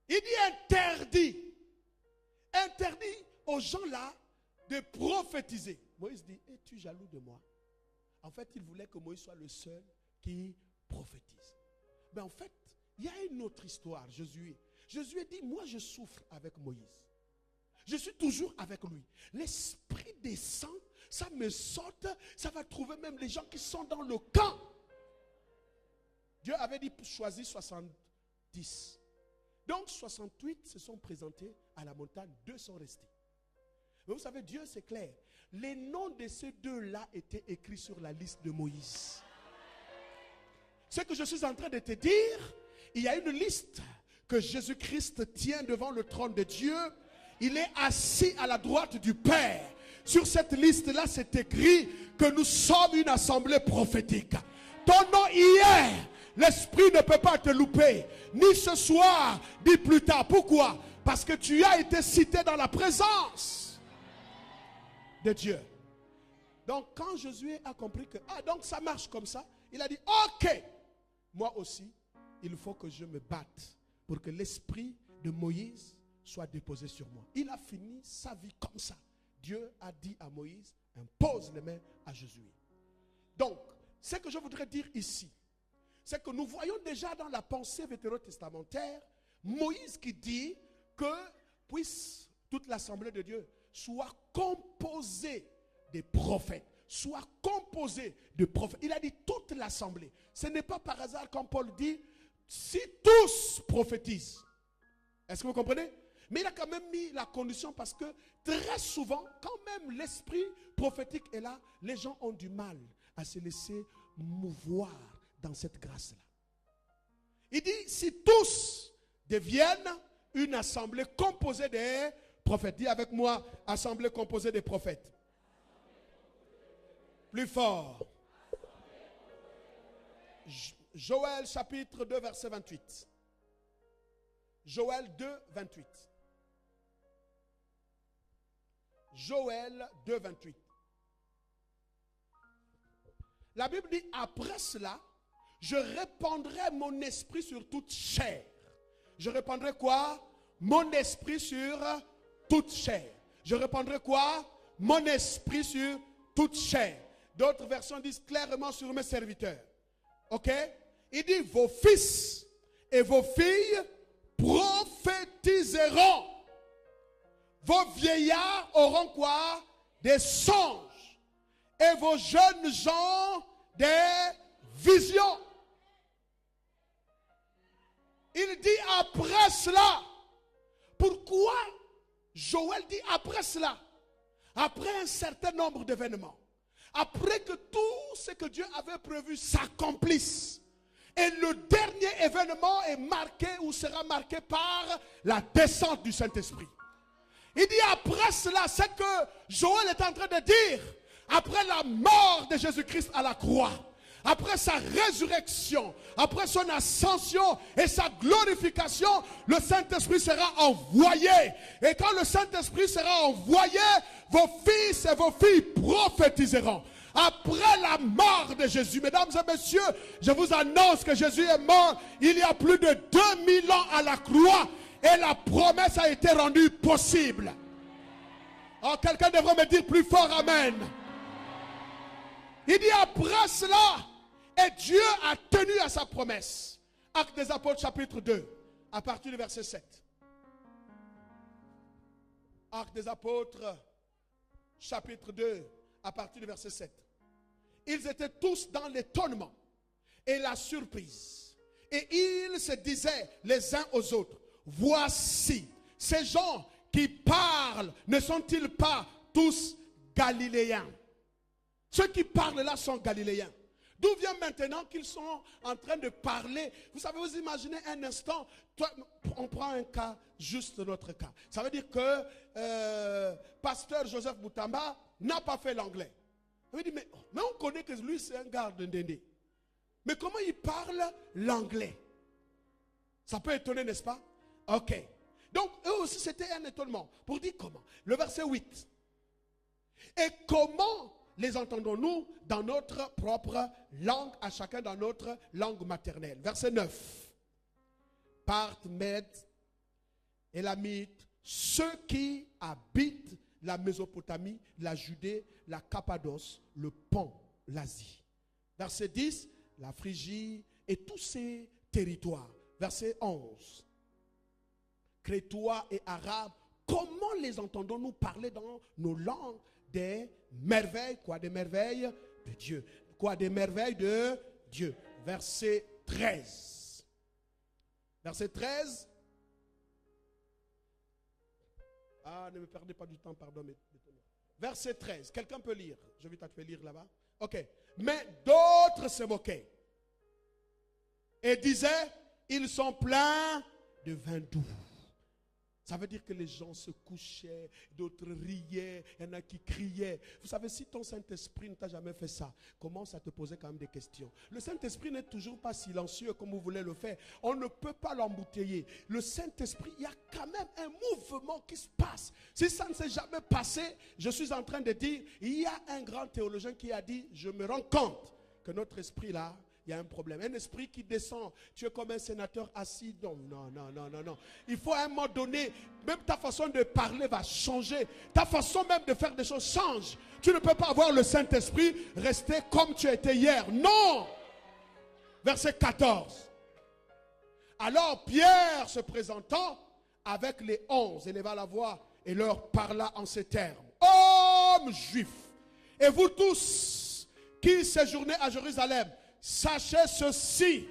Il dit interdit aux gens là de prophétiser. Moïse dit, es-tu jaloux de moi? En fait, il voulait que Moïse soit le seul qui prophétise. Mais en fait, il y a une autre histoire, Josué. Josué dit, moi je souffre avec Moïse. Je suis toujours avec lui. L'esprit descend, ça me saute, ça va trouver même les gens qui sont dans le camp. Dieu avait dit, choisis 70. Donc 68 se sont présentés à la montagne, 2 sont restés. Mais vous savez, Dieu c'est clair. Les noms de ces deux-là étaient écrits sur la liste de Moïse. Ce que je suis en train de te dire, il y a une liste que Jésus-Christ tient devant le trône de Dieu. Il est assis à la droite du Père. Sur cette liste-là, c'est écrit que nous sommes une assemblée prophétique. Ton nom hier, l'esprit ne peut pas te louper. Ni ce soir, ni plus tard. Pourquoi? Parce que tu as été cité dans la présence de Dieu. Donc quand Josué a compris que, donc ça marche comme ça, il a dit, ok, moi aussi, il faut que je me batte pour que l'esprit de Moïse soit déposé sur moi. Il a fini sa vie comme ça. Dieu a dit à Moïse, impose les mains à Josué. Donc, ce que je voudrais dire ici, c'est que nous voyons déjà dans la pensée vétérotestamentaire, Moïse qui dit que puisse toute l'assemblée de Dieu soit composée des prophètes. Soit composée de prophètes. Il a dit toute l'assemblée. Ce n'est pas par hasard quand Paul dit, si tous prophétisent. Est-ce que vous comprenez? Mais il a quand même mis la condition parce que très souvent, quand même l'esprit prophétique est là, les gens ont du mal à se laisser mouvoir dans cette grâce-là. Il dit, si tous deviennent une assemblée composée des prophètes. Dis avec moi, assemblée composée des prophètes. Plus fort. Joël chapitre 2 verset 28. Joël 2 28. Joël 2 28. La Bible dit, après cela, je répandrai mon esprit sur toute chair. Je répandrai quoi? Mon esprit sur toute chair. Je répandrai quoi? Mon esprit sur toute chair. D'autres versions disent clairement sur mes serviteurs. Ok? Il dit, vos fils et vos filles prophétiseront. Vos vieillards auront quoi? Des songes. Et vos jeunes gens des visions. Il dit après cela. Pourquoi Joël dit après cela? Après un certain nombre d'événements. après que tout ce que Dieu avait prévu s'accomplisse. Et le dernier événement est marqué ou sera marqué par la descente du Saint-Esprit. Il dit après cela, c'est que Joël est en train de dire, après la mort de Jésus-Christ à la croix, après sa résurrection, après son ascension et sa glorification, le Saint-Esprit sera envoyé. Et quand le Saint-Esprit sera envoyé, vos fils et vos filles prophétiseront. Après la mort de Jésus, mesdames et messieurs, je vous annonce que Jésus est mort il y a plus de 2000 ans à la croix et la promesse a été rendue possible. Oh, quelqu'un devrait me dire plus fort amen. Il dit après cela, et Dieu a tenu à sa promesse. Actes des Apôtres chapitre 2, à partir du verset 7. Actes des Apôtres chapitre 2, à partir du verset 7. Ils étaient tous dans l'étonnement et la surprise. Et ils se disaient les uns aux autres, voici, ces gens qui parlent, ne sont-ils pas tous galiléens? Ceux qui parlent là sont galiléens. D'où vient maintenant qu'ils sont en train de parler? Vous savez, vous imaginez un instant, on prend un cas, juste notre cas. Ça veut dire que pasteur Joseph Boutamba n'a pas fait l'anglais. Il dit, mais on connaît que lui c'est un garde d'Indé. Mais comment il parle l'anglais? Ça peut étonner, n'est-ce pas? Ok. Donc eux aussi c'était un étonnement. Pour dire comment? Le verset 8. Et comment les entendons-nous dans notre propre langue, à chacun dans notre langue maternelle? Verset 9. Parthes, Mèdes, Élamites, ceux qui habitent la Mésopotamie, la Judée, la Cappadoce, le Pont, l'Asie. Verset 10, la Phrygie et tous ces territoires. Verset 11. Crétois et Arabes, comment les entendons-nous parler dans nos langues des merveilles? Quoi, des merveilles de Dieu? Quoi, des merveilles de Dieu? Verset 13. Verset 13. Ah, ne me perdez pas du temps, pardon. Verset 13. Quelqu'un peut lire? Je vais te faire lire là-bas. Ok. Mais d'autres se moquaient et disaient, ils sont pleins de vin doux. Ça veut dire que les gens se couchaient, d'autres riaient, il y en a qui criaient. Vous savez, si ton Saint-Esprit ne t'a jamais fait ça, commence à te poser quand même des questions. Le Saint-Esprit n'est toujours pas silencieux comme vous voulez le faire. On ne peut pas l'embouteiller. Le Saint-Esprit, il y a quand même un mouvement qui se passe. Si ça ne s'est jamais passé, je suis en train de dire, il y a un grand théologien qui a dit, je me rends compte que notre esprit là, il y a un problème. Un esprit qui descend. Tu es comme un sénateur assis. Non. Il faut à un moment donné, même ta façon de parler va changer. Ta façon même de faire des choses change. Tu ne peux pas avoir le Saint-Esprit rester comme tu étais hier. Non. Verset 14. Alors Pierre se présentant avec les 11, éleva la voix et leur parla en ces termes. Hommes juifs, et vous tous qui séjournez à Jérusalem, sachez ceci,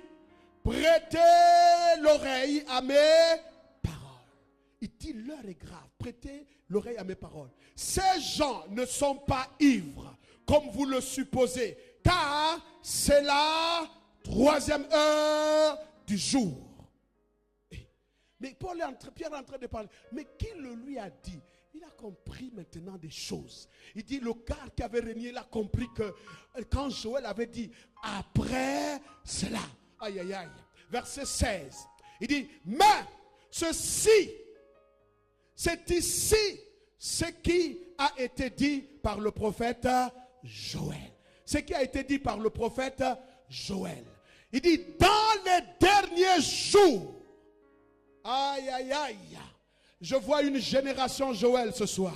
prêtez l'oreille à mes paroles. Il dit, l'heure est grave, prêtez l'oreille à mes paroles. Ces gens ne sont pas ivres, comme vous le supposez, car c'est la 3e heure du jour. Mais Pierre est en train de parler, mais qui le lui a dit? Il a compris maintenant des choses. Il dit, le gars qui avait régné, il a compris que quand Joël avait dit, après cela, aïe aïe aïe, verset 16, il dit, mais ceci, c'est ici ce qui a été dit par le prophète Joël. Ce qui a été dit par le prophète Joël. Il dit, dans les derniers jours, aïe aïe aïe, je vois une génération Joël ce soir.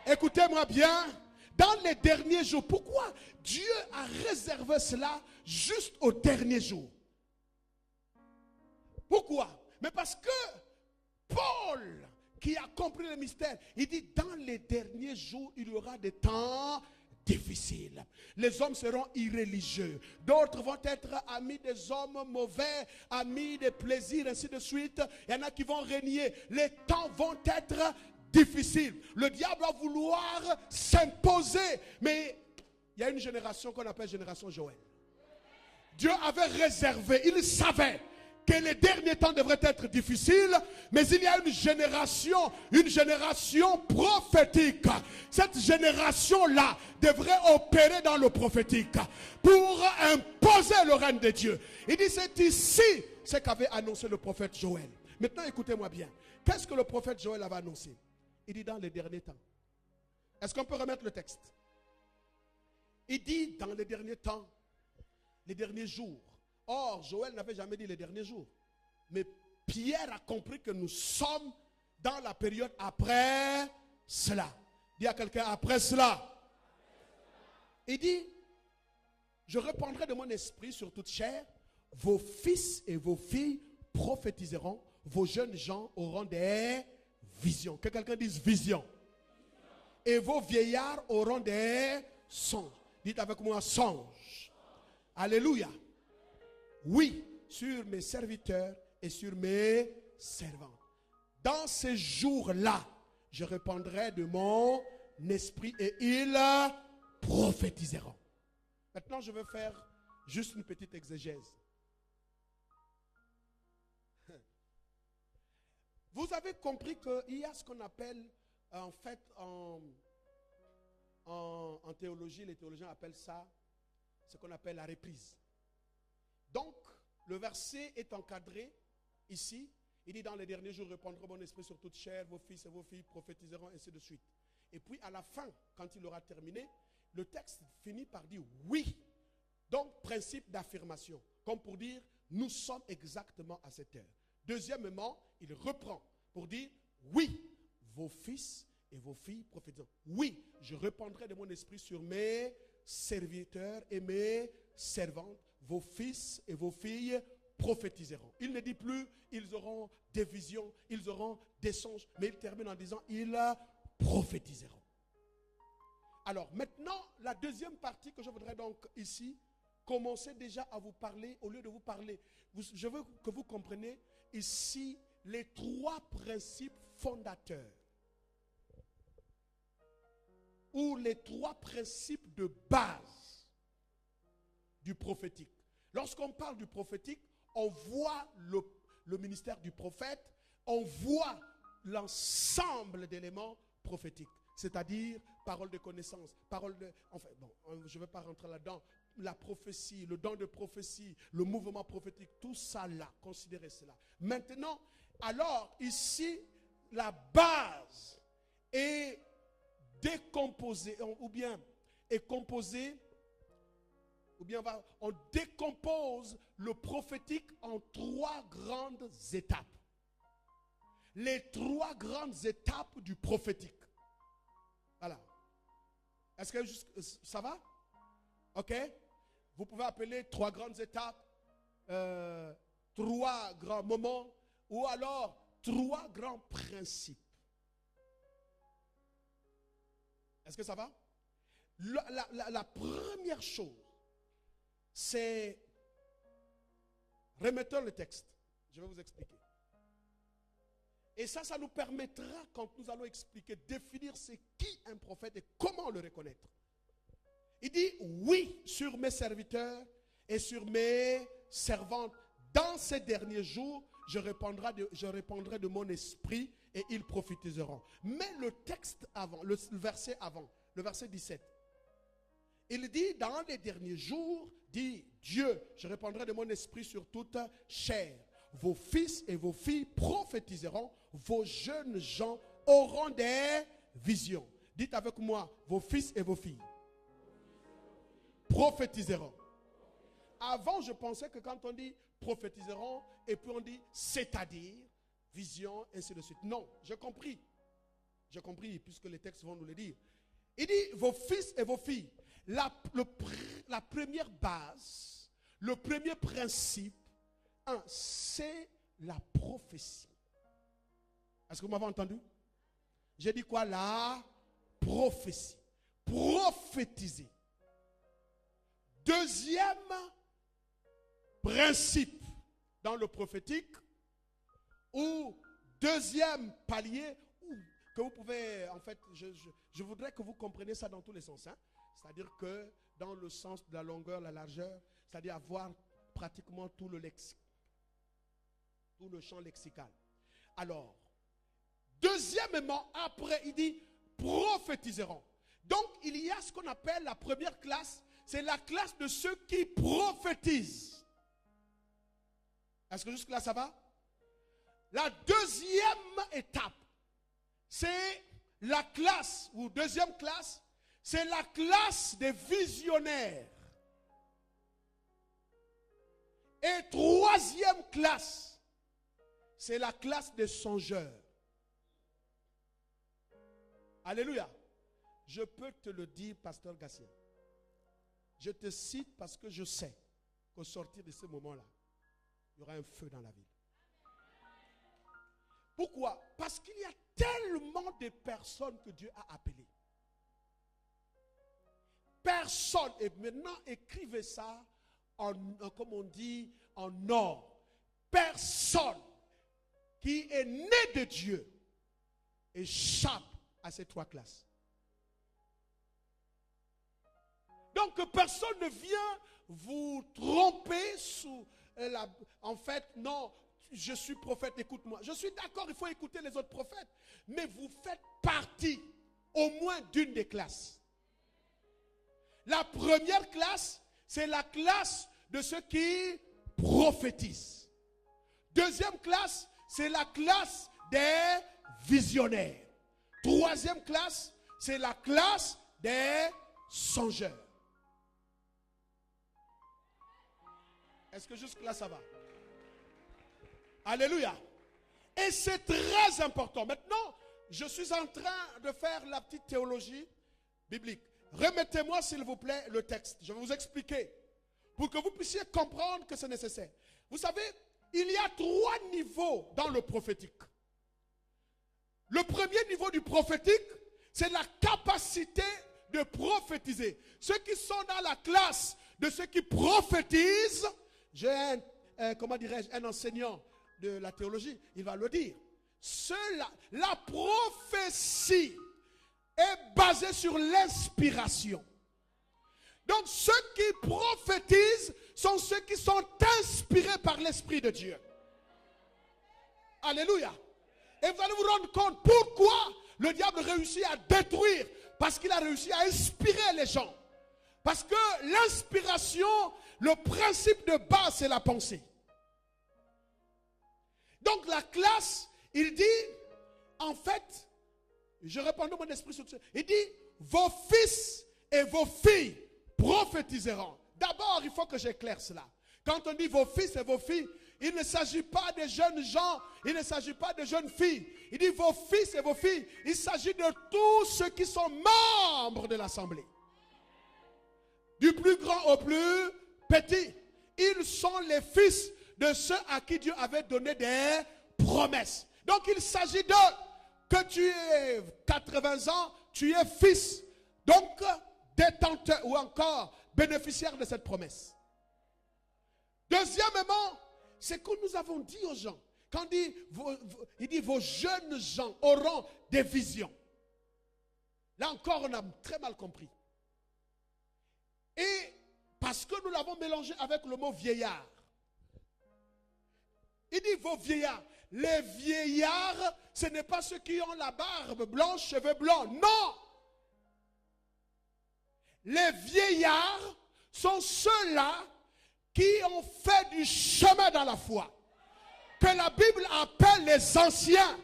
Écoutez-moi bien. Dans les derniers jours, pourquoi Dieu a réservé cela juste aux derniers jours? Pourquoi? Mais parce que Paul, qui a compris le mystère, il dit dans les derniers jours, il y aura des temps difficiles. Les hommes seront irréligieux. D'autres vont être amis des hommes mauvais, amis des plaisirs, ainsi de suite. Il y en a qui vont régner. Les temps vont être difficiles. Le diable va vouloir s'imposer. Mais il y a une génération qu'on appelle génération Joël. Dieu avait réservé, il savait que les derniers temps devraient être difficiles, mais il y a une génération prophétique. Cette génération-là devrait opérer dans le prophétique pour imposer le règne de Dieu. Il dit, c'est ici ce qu'avait annoncé le prophète Joël. Maintenant, écoutez-moi bien. Qu'est-ce que le prophète Joël avait annoncé? Il dit dans les derniers temps. Est-ce qu'on peut remettre le texte? Il dit dans les derniers temps, les derniers jours. Or, Joël n'avait jamais dit les derniers jours. Mais Pierre a compris que nous sommes dans la période après cela. Dis à quelqu'un, après cela. Il dit, je répandrai de mon esprit sur toute chair. Vos fils et vos filles prophétiseront. Vos jeunes gens auront des visions. Que quelqu'un dise vision. Et vos vieillards auront des songes. Dites avec moi, songe. Alléluia. Oui, sur mes serviteurs et sur mes servants. Dans ces jours-là, je répandrai de mon esprit et ils prophétiseront. Maintenant, je vais faire juste une petite exégèse. Vous avez compris qu'il y a ce qu'on appelle, en fait, en théologie, les théologiens appellent ça ce qu'on appelle la reprise. Donc, le verset est encadré ici. Il dit, dans les derniers jours, je répandrai mon esprit sur toute chair, vos fils et vos filles prophétiseront, ainsi de suite. Et puis, à la fin, quand il aura terminé, le texte finit par dire oui. Donc, principe d'affirmation. Comme pour dire, nous sommes exactement à cette heure. Deuxièmement, il reprend pour dire, oui, vos fils et vos filles prophétiseront. Oui, je répandrai de mon esprit sur mes serviteurs et mes servantes. Vos fils et vos filles prophétiseront. Il ne dit plus, ils auront des visions, ils auront des songes, mais il termine en disant, ils prophétiseront. Alors maintenant, la deuxième partie que je voudrais donc ici, commencer déjà à vous parler, au lieu de vous parler, je veux que vous compreniez ici les trois principes fondateurs, ou les trois principes de base du prophétique. Lorsqu'on parle du prophétique, on voit le ministère du prophète, on voit l'ensemble d'éléments prophétiques, c'est-à-dire parole de connaissance, parole de... Enfin, bon, je ne vais pas rentrer là-dedans. La prophétie, le don de prophétie, le mouvement prophétique, tout ça là, considérez cela. Maintenant, alors ici, la base est décomposée, ou bien est composée, ou bien on décompose le prophétique en trois grandes étapes. Les trois grandes étapes du prophétique. Voilà. Est-ce que ça va? Ok? Vous pouvez appeler trois grandes étapes, trois grands moments, ou alors trois grands principes. Est-ce que ça va? La première chose, c'est, remettons le texte, je vais vous expliquer. Et ça nous permettra, quand nous allons expliquer, définir c'est qui un prophète et comment le reconnaître. Il dit, oui, sur mes serviteurs et sur mes servantes, dans ces derniers jours, je répandrai de mon esprit et ils prophétiseront. Mais le texte avant, le verset avant, le verset 17, il dit, dans les derniers jours, dit Dieu, je répandrai de mon esprit sur toute chair. Vos fils et vos filles prophétiseront, vos jeunes gens auront des visions. Dites avec moi, vos fils et vos filles prophétiseront. Avant, je pensais que quand on dit prophétiseront, et puis on dit c'est-à-dire, vision, ainsi de suite. Non, j'ai compris. J'ai compris, puisque les textes vont nous le dire. Il dit, vos fils et vos filles. La première base, le premier principe, c'est la prophétie. Est-ce que vous m'avez entendu? J'ai dit quoi? La prophétie. Prophétiser. Deuxième principe dans le prophétique, ou deuxième palier, que vous pouvez, en fait, je voudrais que vous compreniez ça dans tous les sens. Hein? C'est-à-dire que dans le sens de la longueur, la largeur, c'est-à-dire avoir pratiquement tout le lexique, tout le champ lexical. Alors, deuxièmement, après, il dit prophétiseront. Donc, il y a ce qu'on appelle la première classe, c'est la classe de ceux qui prophétisent. Est-ce que jusque-là, ça va? La deuxième étape, c'est la classe, ou deuxième classe, c'est la classe des visionnaires. Et troisième classe, c'est la classe des songeurs. Alléluia. Je peux te le dire, pasteur Gatien. Je te cite parce que je sais qu'au sortir de ce moment-là, il y aura un feu dans la ville. Pourquoi? Parce qu'il y a tellement de personnes que Dieu a appelées. Personne, et maintenant écrivez ça comme on dit, en or. Personne qui est né de Dieu échappe à ces trois classes. Donc personne ne vient vous tromper sous en fait, non, je suis prophète, écoute-moi. Je suis d'accord, il faut écouter les autres prophètes. Mais vous faites partie au moins d'une des classes. La première classe, c'est la classe de ceux qui prophétisent. Deuxième classe, c'est la classe des visionnaires. Troisième classe, c'est la classe des songeurs. Est-ce que jusque-là ça va? Alléluia. Et c'est très important. Maintenant, je suis en train de faire la petite théologie biblique. Remettez-moi s'il vous plaît le texte. Je vais vous expliquer pour que vous puissiez comprendre que c'est nécessaire. Vous savez, il y a 3 niveaux dans le prophétique. Le premier niveau du prophétique, c'est la capacité de prophétiser. Ceux qui sont dans la classe de ceux qui prophétisent, j'ai un enseignant de la théologie, il va le dire. La prophétie est basée sur l'inspiration. Donc ceux qui prophétisent sont ceux qui sont inspirés par l'Esprit de Dieu. Alléluia. Et vous allez vous rendre compte pourquoi le diable réussit à détruire. Parce qu'il a réussi à inspirer les gens. Parce que l'inspiration, le principe de base, c'est la pensée. Donc la classe, il dit, en fait, je réponds de mon esprit sur ça. Il dit, vos fils et vos filles prophétiseront. D'abord, il faut que j'éclaire cela. Quand on dit vos fils et vos filles, il ne s'agit pas de jeunes gens, il ne s'agit pas de jeunes filles. Il dit vos fils et vos filles. Il s'agit de tous ceux qui sont membres de l'assemblée. Du plus grand au plus petit. Ils sont les fils de ceux à qui Dieu avait donné des promesses. Donc il s'agit d'eux. Que tu aies 80 ans, tu es fils. Donc détenteur ou encore bénéficiaire de cette promesse. Deuxièmement, c'est que nous avons dit aux gens, quand il dit vos jeunes gens auront des visions. Là encore, on a très mal compris. Et parce que nous l'avons mélangé avec le mot vieillard. Il dit vos vieillards. Les vieillards, ce n'est pas ceux qui ont la barbe blanche, cheveux blancs. Non! Les vieillards sont ceux-là qui ont fait du chemin dans la foi. Que la Bible appelle les anciens.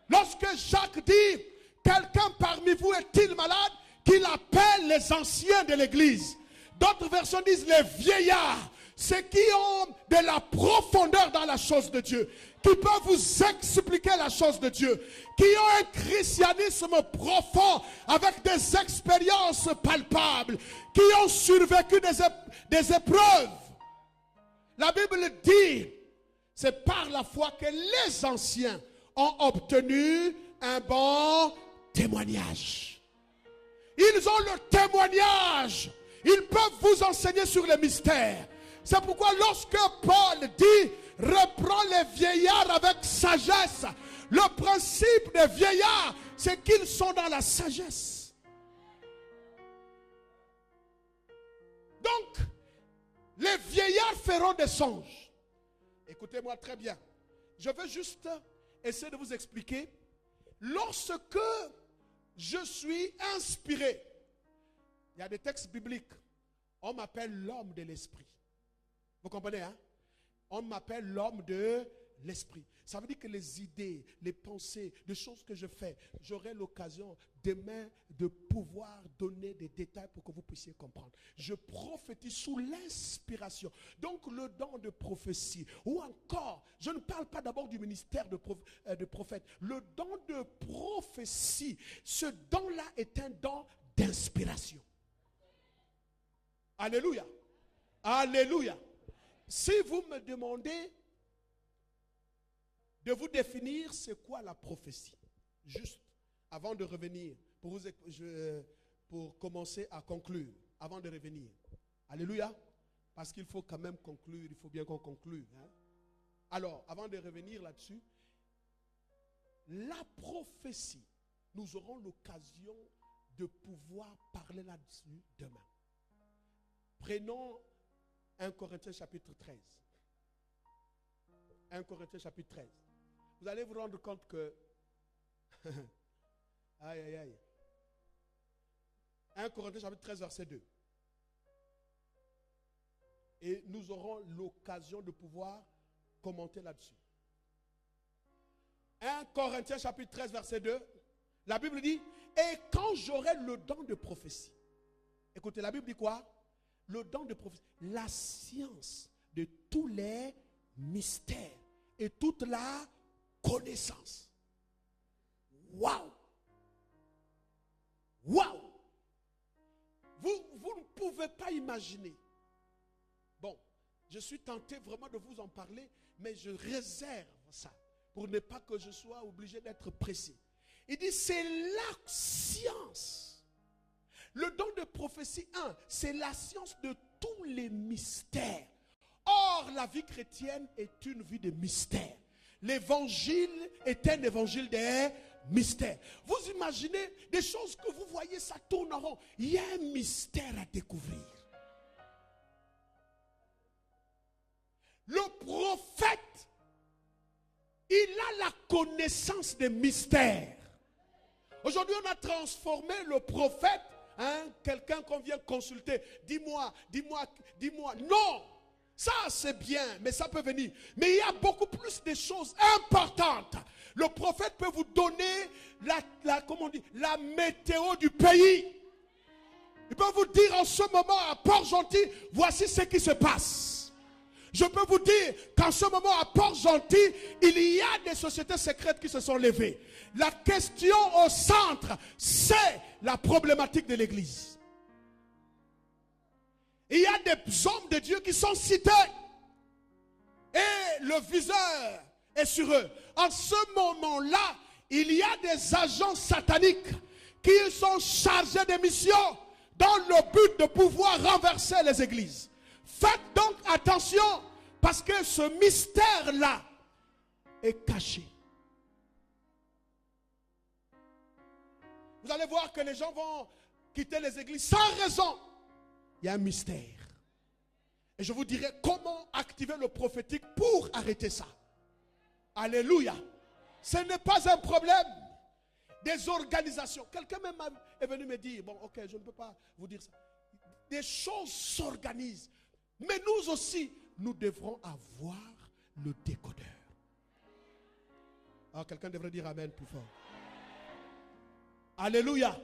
Lorsque Jacques dit, quelqu'un parmi vous est-il malade? Qu'il appelle les anciens de l'église. D'autres versions disent les vieillards. Ceux qui ont de la profondeur dans la chose de Dieu. Qui peuvent vous expliquer la chose de Dieu. Qui ont un christianisme profond avec des expériences palpables. Qui ont survécu des épreuves. La Bible dit, c'est par la foi que les anciens ont obtenu un bon témoignage. Ils ont le témoignage. Ils peuvent vous enseigner sur les mystères. C'est pourquoi lorsque Paul dit, reprends les vieillards avec sagesse. Le principe des vieillards, c'est qu'ils sont dans la sagesse. Donc, les vieillards feront des songes. Écoutez-moi très bien. Je veux juste essayer de vous expliquer. Lorsque je suis inspiré, il y a des textes bibliques. On m'appelle l'homme de l'esprit. Vous comprenez, hein? On m'appelle l'homme de l'esprit. Ça veut dire que les idées, les pensées, les choses que je fais, j'aurai l'occasion demain de pouvoir donner des détails pour que vous puissiez comprendre. Je prophétise sous l'inspiration. Donc le don de prophétie, ou encore, je ne parle pas d'abord du ministère de prophète. Le don de prophétie, ce don-là est un don d'inspiration. Alléluia. Alléluia. Si vous me demandez de vous définir c'est quoi la prophétie, juste avant de revenir, pour commencer à conclure, avant de revenir. Alléluia. Parce qu'il faut quand même conclure, il faut bien qu'on conclue. Hein? Alors, avant de revenir là-dessus, la prophétie, nous aurons l'occasion de pouvoir parler là-dessus demain. Prenons 1 Corinthiens chapitre 13. 1 Corinthiens chapitre 13. Vous allez vous rendre compte que... aïe, aïe, aïe. 1 Corinthiens chapitre 13, verset 2. Et nous aurons l'occasion de pouvoir commenter là-dessus. 1 Corinthiens chapitre 13, verset 2. La Bible dit, et quand j'aurai le don de prophétie. Écoutez, la Bible dit quoi? Le don de prophétie. La science de tous les mystères et toute la connaissance. Waouh! Waouh! Vous ne pouvez pas imaginer. Bon, je suis tenté vraiment de vous en parler, mais je réserve ça pour ne pas que je sois obligé d'être précis. Il dit, c'est la science. Le don de prophétie 1, c'est la science de tous les mystères. Or, la vie chrétienne est une vie de mystères. L'évangile est un évangile des mystères. Vous imaginez des choses que vous voyez, ça tourne en rond. Il y a un mystère à découvrir. Le prophète, il a la connaissance des mystères. Aujourd'hui, on a transformé le prophète, quelqu'un qu'on vient consulter. Dis-moi. Non! Ça, c'est bien, mais ça peut venir. Mais il y a beaucoup plus de choses importantes. Le prophète peut vous donner la météo du pays. Il peut vous dire en ce moment à Port-Gentil, voici ce qui se passe. Je peux vous dire qu'en ce moment à Port-Gentil, il y a des sociétés secrètes qui se sont levées. La question au centre, c'est la problématique de l'église. Il y a des hommes de Dieu qui sont cités. Et le viseur est sur eux. En ce moment-là, il y a des agents sataniques qui sont chargés de missions dans le but de pouvoir renverser les églises. Faites donc attention parce que ce mystère-là est caché. Vous allez voir que les gens vont quitter les églises sans raison. Il y a un mystère. Et je vous dirai comment activer le prophétique pour arrêter ça. Alléluia. Ce n'est pas un problème des organisations. Quelqu'un même est venu me dire, bon ok, je ne peux pas vous dire ça. Des choses s'organisent. Mais nous aussi, nous devrons avoir le décodeur. Alors quelqu'un devrait dire amen plus fort. Alléluia.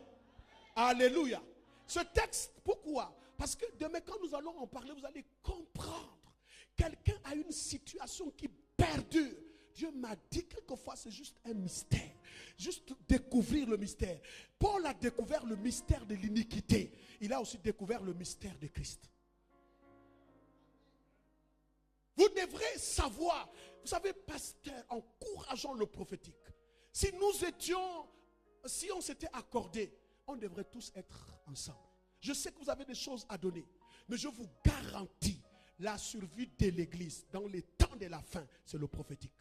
Alléluia. Ce texte, pourquoi? Parce que demain, quand nous allons en parler, vous allez comprendre. Quelqu'un a une situation qui perdure. Dieu m'a dit quelquefois, c'est juste un mystère. Juste découvrir le mystère. Paul a découvert le mystère de l'iniquité. Il a aussi découvert le mystère de Christ. Vous devrez savoir. Vous savez, pasteur, encourageons le prophétique. Si on s'était accordé, on devrait tous être ensemble. Je sais que vous avez des choses à donner, mais je vous garantis la survie de l'église dans les temps de la fin, c'est le prophétique.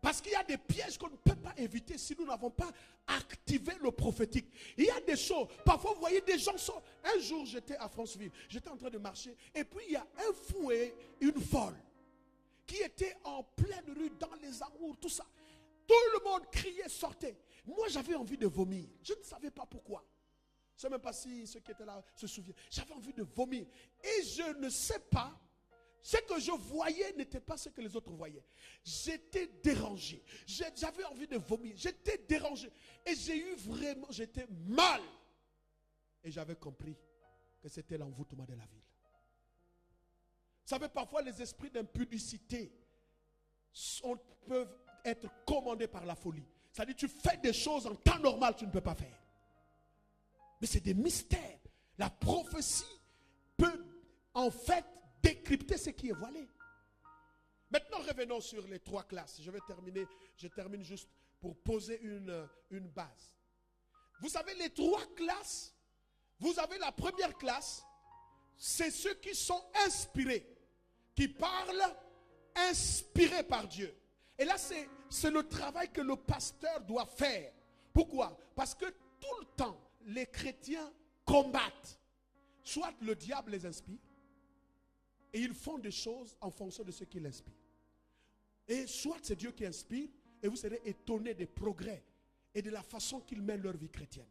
Parce qu'il y a des pièges qu'on ne peut pas éviter si nous n'avons pas activé le prophétique. Il y a des choses. Parfois, vous voyez, des gens sont... Un jour, j'étais à Franceville. J'étais en train de marcher. Et puis, il y a un fou et une folle qui étaient en pleine rue, dans les amours, tout ça. Tout le monde criait, sortait. Moi, j'avais envie de vomir. Je ne savais pas pourquoi. Je ne sais même pas si ceux qui étaient là se souviennent. J'avais envie de vomir. Et je ne sais pas. Ce que je voyais n'était pas ce que les autres voyaient. J'étais dérangé. J'avais envie de vomir. J'étais dérangé. Et j'étais mal. Et j'avais compris que c'était l'envoûtement de la ville. Vous savez, parfois les esprits d'impudicité peuvent être commandés par la folie. C'est-à-dire, tu fais des choses en temps normal que tu ne peux pas faire. Mais c'est des mystères. La prophétie peut en fait décrypter ce qui est voilé. Maintenant, revenons sur les 3 classes. Je termine juste pour poser une base. Vous savez, les 3 classes, vous avez la première classe, c'est ceux qui sont inspirés, qui parlent inspirés par Dieu. Et là, c'est le travail que le pasteur doit faire. Pourquoi? Parce que tout le temps, les chrétiens combattent. Soit le diable les inspire, et ils font des choses en fonction de ce qu'il inspire. Et soit c'est Dieu qui inspire, et vous serez étonnés des progrès et de la façon qu'ils mènent leur vie chrétienne.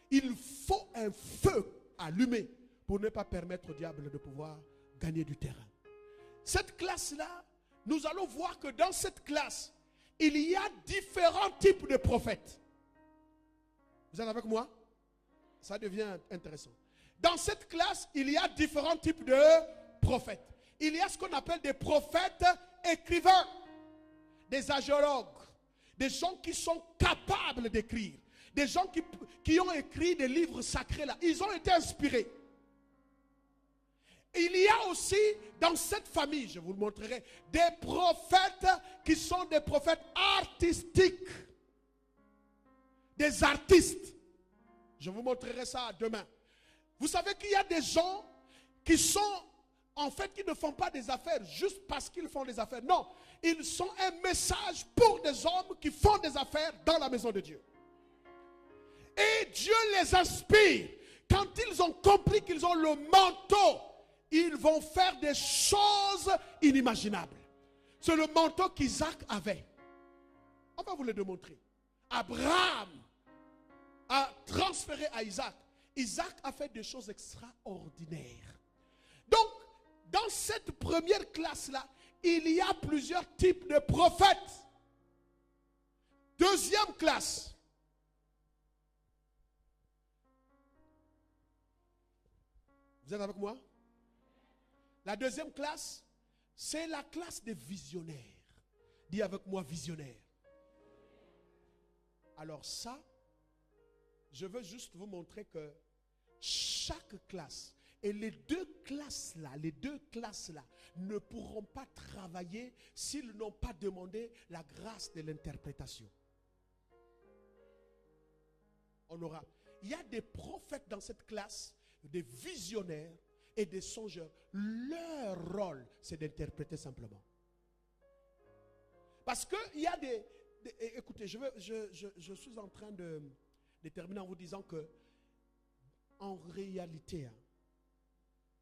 Il faut un feu allumé pour ne pas permettre au diable de pouvoir gagner du terrain. Cette classe-là, nous allons voir que dans cette classe, il y a différents types de prophètes. Vous êtes avec moi? Ça devient intéressant. Dans cette classe, il y a différents types de prophètes. Il y a ce qu'on appelle des prophètes écrivains, des agéologues, des gens qui sont capables d'écrire, des gens qui ont écrit des livres sacrés là. Ils ont été inspirés. Il y a aussi dans cette famille, je vous le montrerai, des prophètes qui sont des prophètes artistiques, des artistes. Je vous montrerai ça demain. Vous savez qu'il y a des gens qui sont, en fait, qui ne font pas des affaires juste parce qu'ils font des affaires. Non, ils sont un message pour des hommes qui font des affaires dans la maison de Dieu. Et Dieu les inspire. Quand ils ont compris qu'ils ont le manteau, ils vont faire des choses inimaginables. C'est le manteau qu'Isaac avait. On va vous le démontrer. Abraham a transféré à Isaac. Isaac a fait des choses extraordinaires. Donc, dans cette première classe-là, il y a plusieurs types de prophètes. Deuxième classe. Vous êtes avec moi? La deuxième classe, c'est la classe des visionnaires. Dis avec moi, visionnaire. Alors ça, je veux juste vous montrer que chaque classe, et les deux classes-là ne pourront pas travailler s'ils n'ont pas demandé la grâce de l'interprétation. Il y a des prophètes dans cette classe, des visionnaires et des songeurs. Leur rôle, c'est d'interpréter simplement. Parce qu'il y a écoutez, je suis en train de terminer en vous disant que, en réalité,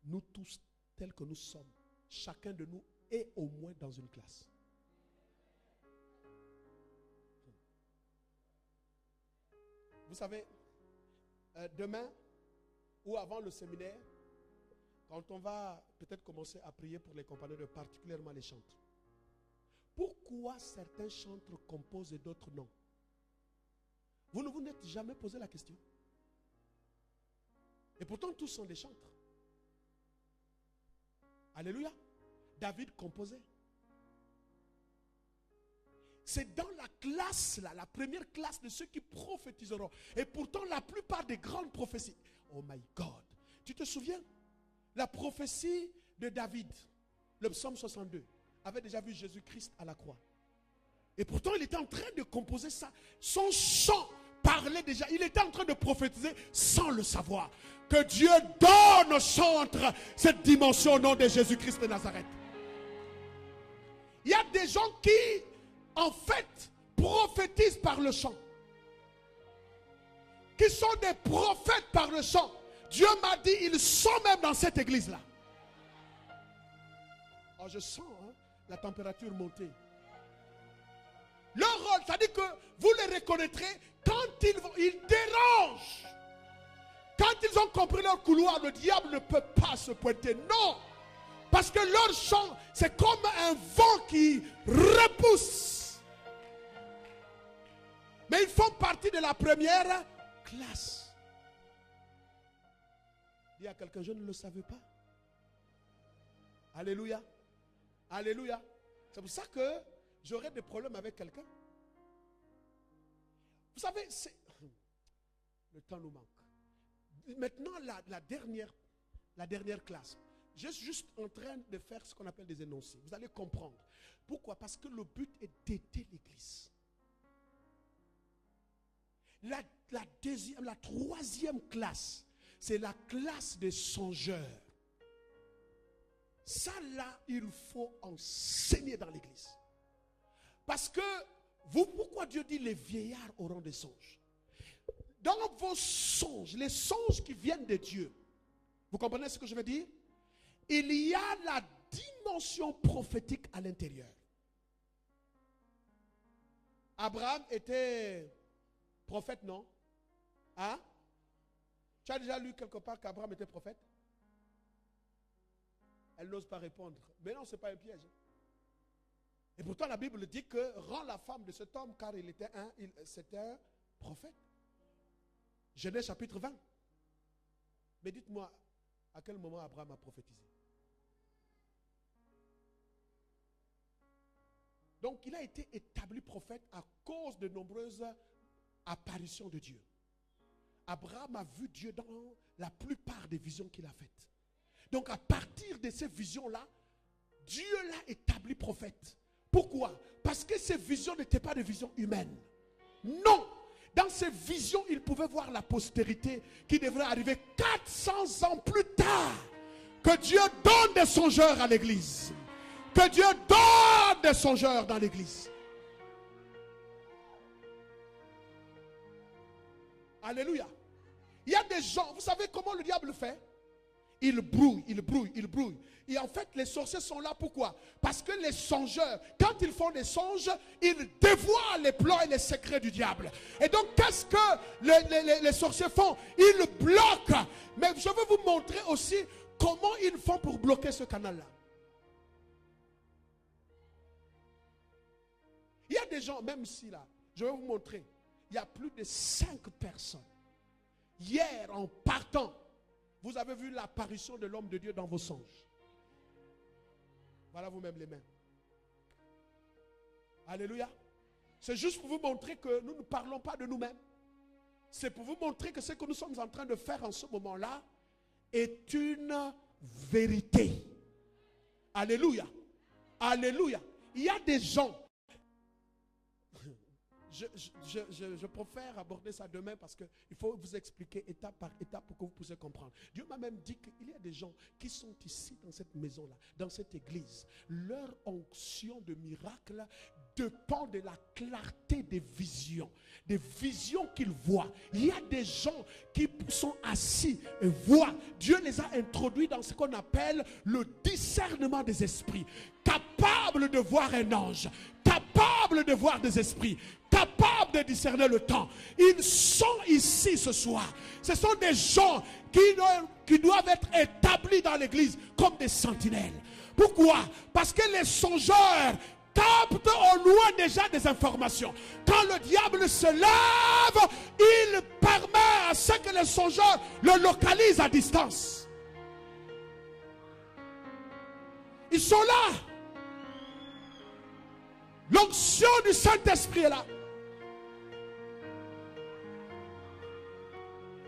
nous tous, tels que nous sommes, chacun de nous est au moins dans une classe. Vous savez, demain ou avant le séminaire, quand on va peut-être commencer à prier pour les compagnons, particulièrement les chantres, pourquoi certains chantres composent et d'autres non? Vous ne vous êtes jamais posé la question? Et pourtant, tous sont des chantres. Alléluia. David composait. C'est dans la classe là, la première classe de ceux qui prophétiseront. Et pourtant, la plupart des grandes prophéties. Oh my God. Tu te souviens? La prophétie de David, le psaume 62, avait déjà vu Jésus-Christ à la croix. Et pourtant, il était en train de composer ça. Son chant parlait déjà. Il était en train de prophétiser sans le savoir. Que Dieu donne aux chantres cette dimension au nom de Jésus-Christ de Nazareth. Il y a des gens qui en fait, prophétisent par le chant. Qui sont des prophètes par le chant. Dieu m'a dit, ils sont même dans cette église-là. Oh, je sens la température monter. Leur rôle, c'est-à-dire que vous les reconnaîtrez quand ils dérangent. Quand ils ont compris leur couloir, le diable ne peut pas se pointer. Non. Parce que leur chant, c'est comme un vent qui repousse. Mais ils font partie de la première classe. Il y a quelqu'un, je ne le savais pas. Alléluia. Alléluia. C'est pour ça que j'aurais des problèmes avec quelqu'un. Vous savez, le temps nous manque. Maintenant, la dernière classe. Je suis juste en train de faire ce qu'on appelle des énoncés. Vous allez comprendre. Pourquoi? Parce que le but est d'aider l'Église. La troisième classe, c'est la classe des songeurs. Ça là, il faut enseigner dans l'Église. Parce que, pourquoi Dieu dit les vieillards auront des songes? Dans vos songes, les songes qui viennent de Dieu, vous comprenez ce que je veux dire? Il y a la dimension prophétique à l'intérieur. Abraham était prophète, non? Hein? Tu as déjà lu quelque part qu'Abraham était prophète? Elle n'ose pas répondre. Mais non, ce n'est pas un piège. Et pourtant, la Bible dit que rend la femme de cet homme car c'était un prophète. Genèse chapitre 20. Mais dites-moi, à quel moment Abraham a prophétisé? Donc, il a été établi prophète à cause de nombreuses apparitions de Dieu. Abraham a vu Dieu dans la plupart des visions qu'il a faites. Donc, à partir de ces visions-là, Dieu l'a établi prophète. Pourquoi? Parce que ces visions n'étaient pas des visions humaines. Non! Dans ces visions, il pouvait voir la postérité qui devrait arriver 400 ans plus tard. Que Dieu donne des songeurs à l'église. Que Dieu donne des songeurs dans l'église. Alléluia. Il y a des gens, vous savez comment le diable fait? Il brouille. Et en fait, les sorciers sont là, pourquoi? Parce que les songeurs, quand ils font des songes, ils dévoilent les plans et les secrets du diable. Et donc, qu'est-ce que les sorciers font? Ils bloquent. Mais je veux vous montrer aussi comment ils font pour bloquer ce canal-là. Il y a des gens, même ici, là, je vais vous montrer, il y a plus de 5 personnes. Hier, en partant, vous avez vu l'apparition de l'homme de Dieu dans vos songes. Voilà vous-même les mains. Alléluia. C'est juste pour vous montrer que nous ne parlons pas de nous-mêmes. C'est pour vous montrer que ce que nous sommes en train de faire en ce moment-là est une vérité. Alléluia. Alléluia. Il y a des gens. Je préfère aborder ça demain parce qu'il faut vous expliquer étape par étape pour que vous puissiez comprendre. Dieu m'a même dit qu'il y a des gens qui sont ici dans cette maison-là, dans cette église. Leur onction de miracle dépend de la clarté des visions qu'ils voient. Il y a des gens qui sont assis et voient. Dieu les a introduits dans ce qu'on appelle le discernement des esprits. Capables de voir un ange, capables de voir des esprits, capables de discerner le temps. Ils sont ici ce soir. Ce sont des gens qui doivent être établis dans l'église comme des sentinelles. Pourquoi? Parce que les songeurs captent au loin déjà des informations. Quand le diable se lève, il permet à ce que les songeurs le localisent à distance. Ils sont là. L'onction du Saint-Esprit est là.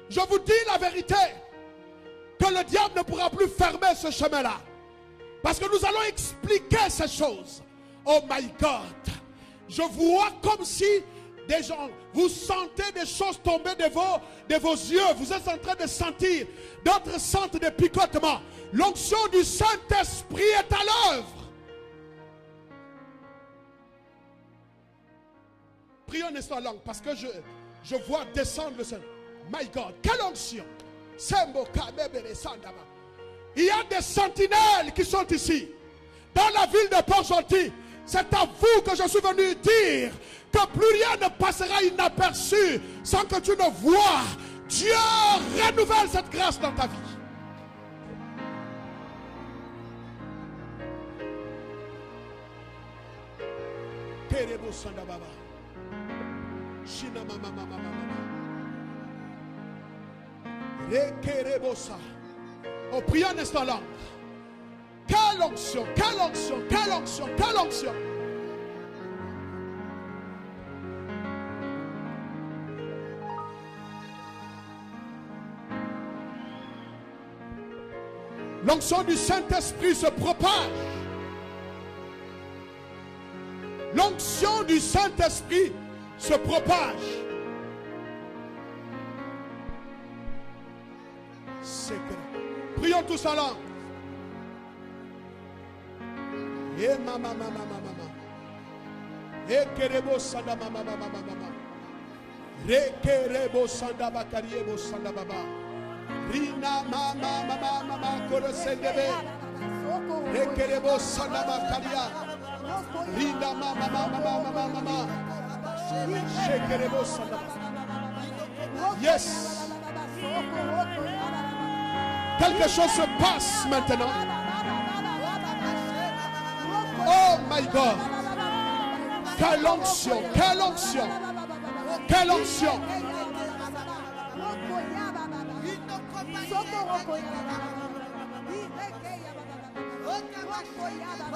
Je vous dis la vérité, que le diable ne pourra plus fermer ce chemin-là. Parce que nous allons expliquer ces choses. Oh my God. Je vois comme si des gens, vous sentez des choses tomber de vos yeux. Vous êtes en train de sentir. D'autres sentent des picotements. L'onction du Saint-Esprit est à l'œuvre. Prions un instant en langue parce que je vois descendre le Seigneur. My God, quelle onction! Il y a des sentinelles qui sont ici, dans la ville de Port-Gentil. C'est à vous que je suis venu dire que plus rien ne passera inaperçu sans que tu ne vois. Dieu renouvelle cette grâce dans ta vie. Oh, priez un instant là. Quelle onction, quelle onction, quelle onction, quelle onction. L'onction du Saint-Esprit se propage. L'onction du Saint-Esprit se propage. C'est que... Prions tous en langue. Et mama mama mama. Et kerebo sanda mama mama mama. Re kerebo sanda bakariebo sanda baba. Rina mama mama mama koro sendebe. Re kerebo sanda bakaria. Rina mama mama mama mama. Shekerebo sanda. Yes. Quelque chose se passe maintenant. Oh my God. Quelle onction, quelle onction, quelle onction.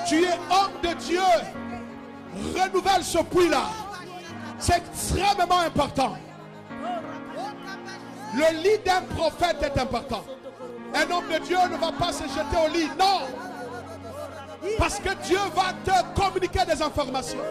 Tu es homme de Dieu. Renouvelle ce puits-là. C'est extrêmement important. Le lit d'un prophète est important. Un homme de Dieu ne va pas se jeter au lit. Non. Parce que Dieu va te communiquer des informations.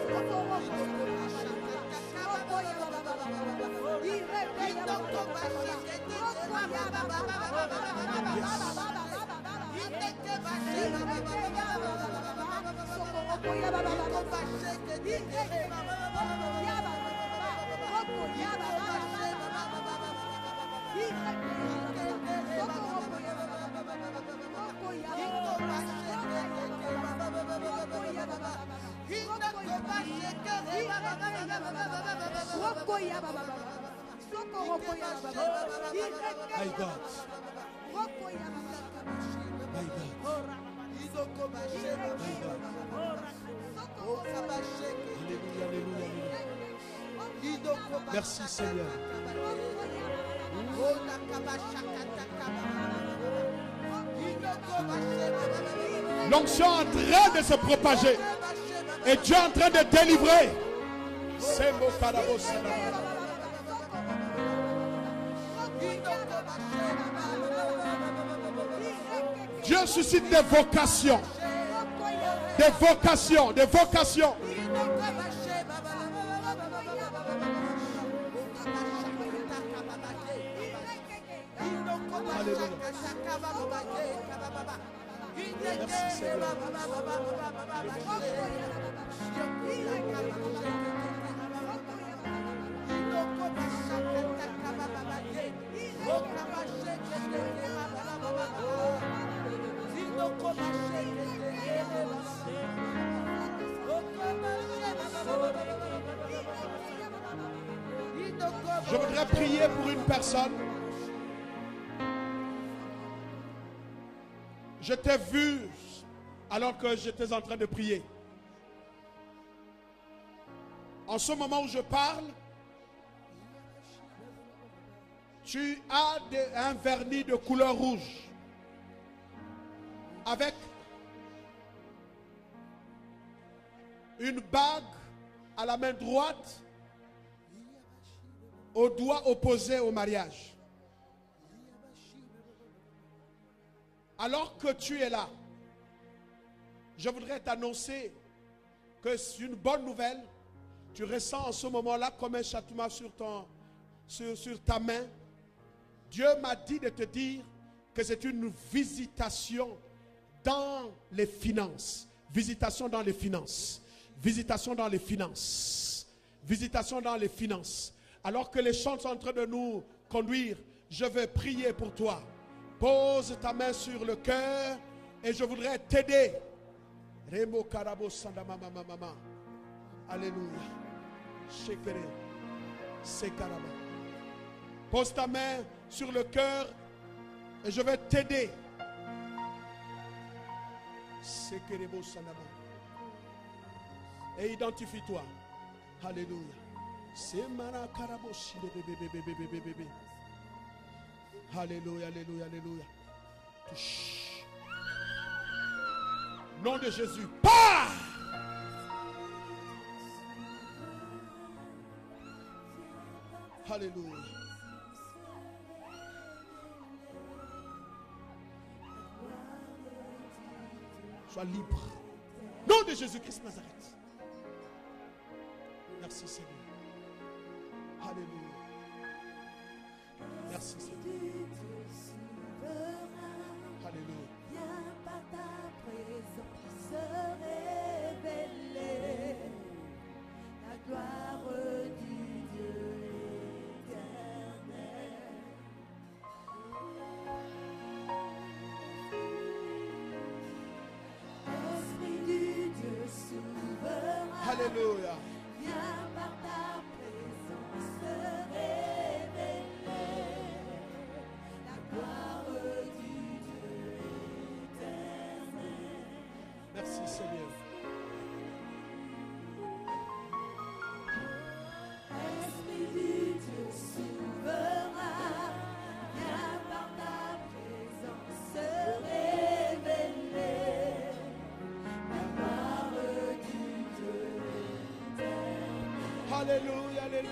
My God. Merci Seigneur. L'onction est en train de se propager. Et Dieu est en train de délivrer. Dieu suscite des vocations. Des vocations, des vocations. Merci Seigneur. Je voudrais prier pour une personne. Je t'ai vu alors que j'étais en train de prier. En ce moment où je parle, tu as un vernis de couleur rouge avec une bague à la main droite au doigt opposé au mariage. Alors que tu es là, je voudrais t'annoncer que c'est une bonne nouvelle. Tu ressens en ce moment-là comme un châtiment sur ta main. Dieu m'a dit de te dire que c'est une visitation dans les finances. Visitation dans les finances. Visitation dans les finances. Visitation dans les finances. Alors que les chants sont en train de nous conduire, je vais prier pour toi. Pose ta main sur le cœur et je voudrais t'aider. Remo karabo sanda mama mama. Alléluia. Shekere. Sekaraba. Pose ta main sur le cœur et je vais t'aider. Sekerebo sanda mama. Et identifie-toi. Alléluia. Semana karaboshi bébé. Alléluia, alléluia, alléluia. Touche. Nom de Jésus. Pas. Alléluia. Sois libre. Nom de Jésus-Christ Nazareth. Merci Seigneur. Alléluia. Merci Seigneur. Alléluia. Viens par ta présence se révéler la gloire du Dieu éternel. Esprit du Dieu souverain. Alléluia. Viens par ta présence se révéler la gloire du Dieu éternel. Merci Seigneur. Esprit du Dieu souverain, viens par ta présence se révéler la gloire du Dieu éternel. Alléluia, alléluia.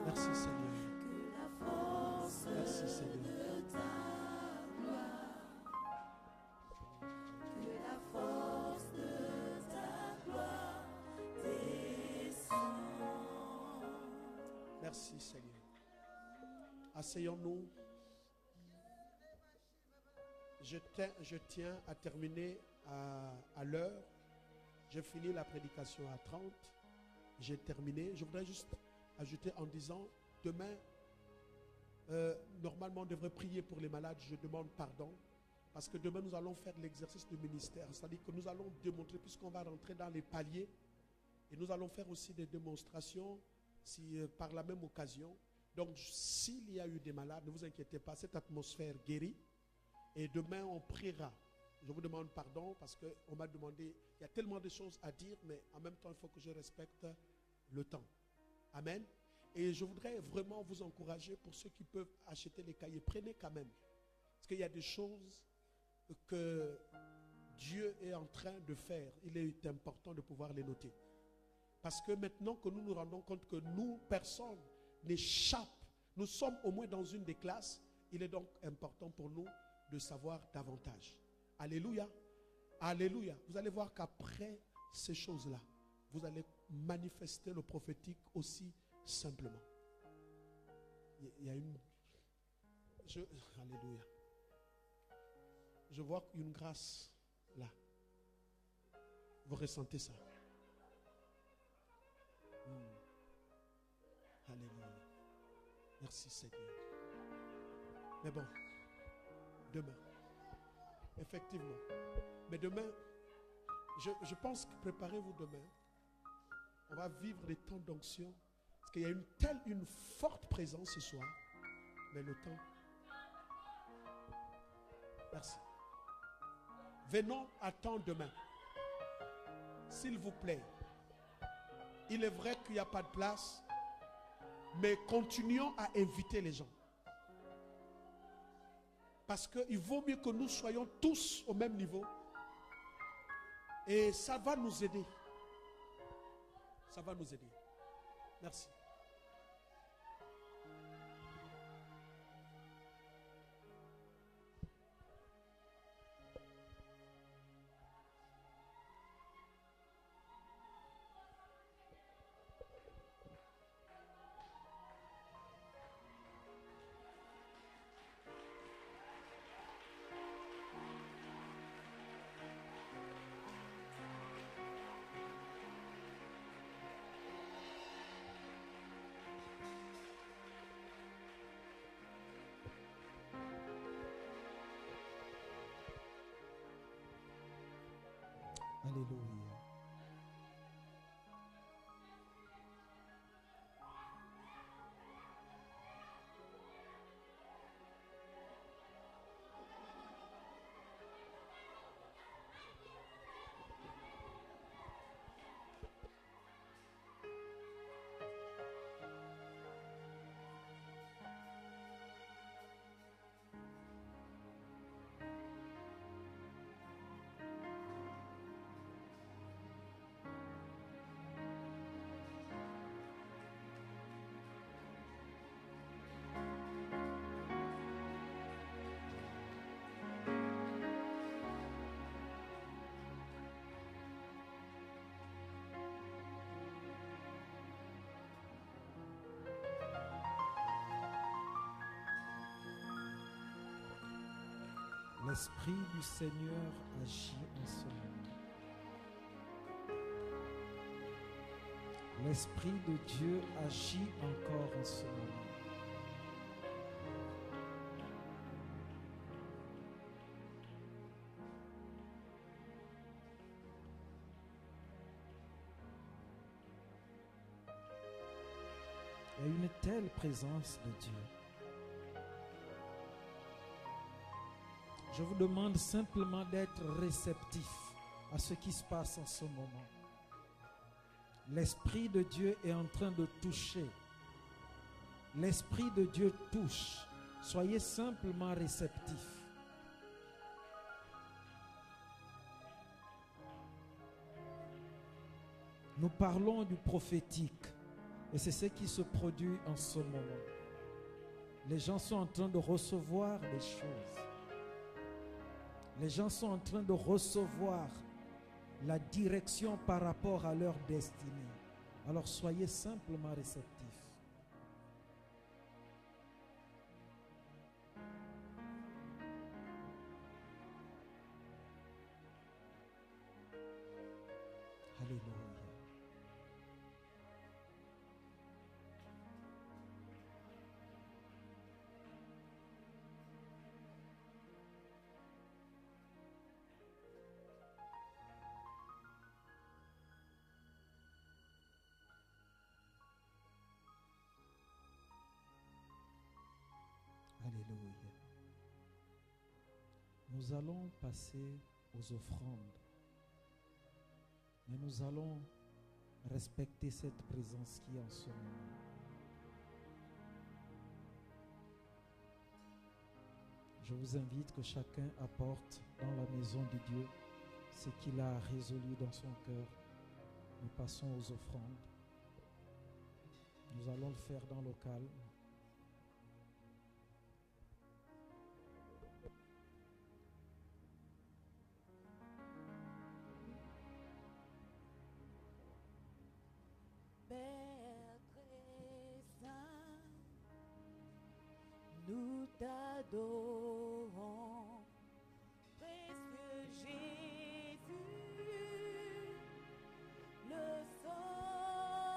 Merci Seigneur. Merci Seigneur. Merci Seigneur. Asseyons-nous. Je tiens à terminer à l'heure. J'ai fini la prédication à 30. J'ai terminé. Je voudrais juste ajouter en disant, demain, normalement on devrait prier pour les malades. Je demande pardon. Parce que demain nous allons faire l'exercice du ministère. C'est-à-dire que nous allons démontrer, puisqu'on va rentrer dans les paliers, et nous allons faire aussi des démonstrations par la même occasion. Donc s'il y a eu des malades, ne vous inquiétez pas, cette atmosphère guérit. Et demain on priera. Je vous demande pardon parce qu'on m'a demandé, il y a tellement de choses à dire, mais en même temps il faut que je respecte le temps. Amen. Et je voudrais vraiment vous encourager, pour ceux qui peuvent acheter les cahiers, prenez quand même. Parce qu'il y a des choses que Dieu est en train de faire. Il est important de pouvoir les noter. Parce que maintenant que nous nous rendons compte que nous, personne n'échappe, nous sommes au moins dans une des classes, il est donc important pour nous de savoir davantage. Alléluia. Alléluia. Vous allez voir qu'après ces choses-là, vous allez manifester le prophétique aussi simplement. Il y a une... Alléluia. Je vois une grâce là. Vous ressentez ça? Alléluia. Merci Seigneur. Mais bon, demain, effectivement. Mais demain, je pense que préparez-vous demain. On va vivre des temps d'onction. Parce qu'il y a une forte présence ce soir. Mais le temps. Merci. Venons à temps demain. S'il vous plaît. Il est vrai qu'il n'y a pas de place. Mais continuons à inviter les gens. Parce qu'il vaut mieux que nous soyons tous au même niveau. Et ça va nous aider. Ça va nous aider. Merci. Alléluia. L'Esprit du Seigneur agit en ce moment. L'Esprit de Dieu agit encore en ce moment. Il y a une telle présence de Dieu. Je vous demande simplement d'être réceptif à ce qui se passe en ce moment. L'Esprit de Dieu est en train de toucher. L'Esprit de Dieu touche. Soyez simplement réceptifs. Nous parlons du prophétique et c'est ce qui se produit en ce moment. Les gens sont en train de recevoir des choses. Les gens sont en train de recevoir la direction par rapport à leur destinée. Alors soyez simplement réceptifs. Alléluia. Alléluia. Nous allons passer aux offrandes. Mais nous allons respecter cette présence qui est en ce moment. Je vous invite que chacun apporte dans la maison de Dieu ce qu'il a résolu dans son cœur. Nous passons aux offrandes. Nous allons le faire dans le calme. Père très saint, nous t'adorons, précieux Jésus, le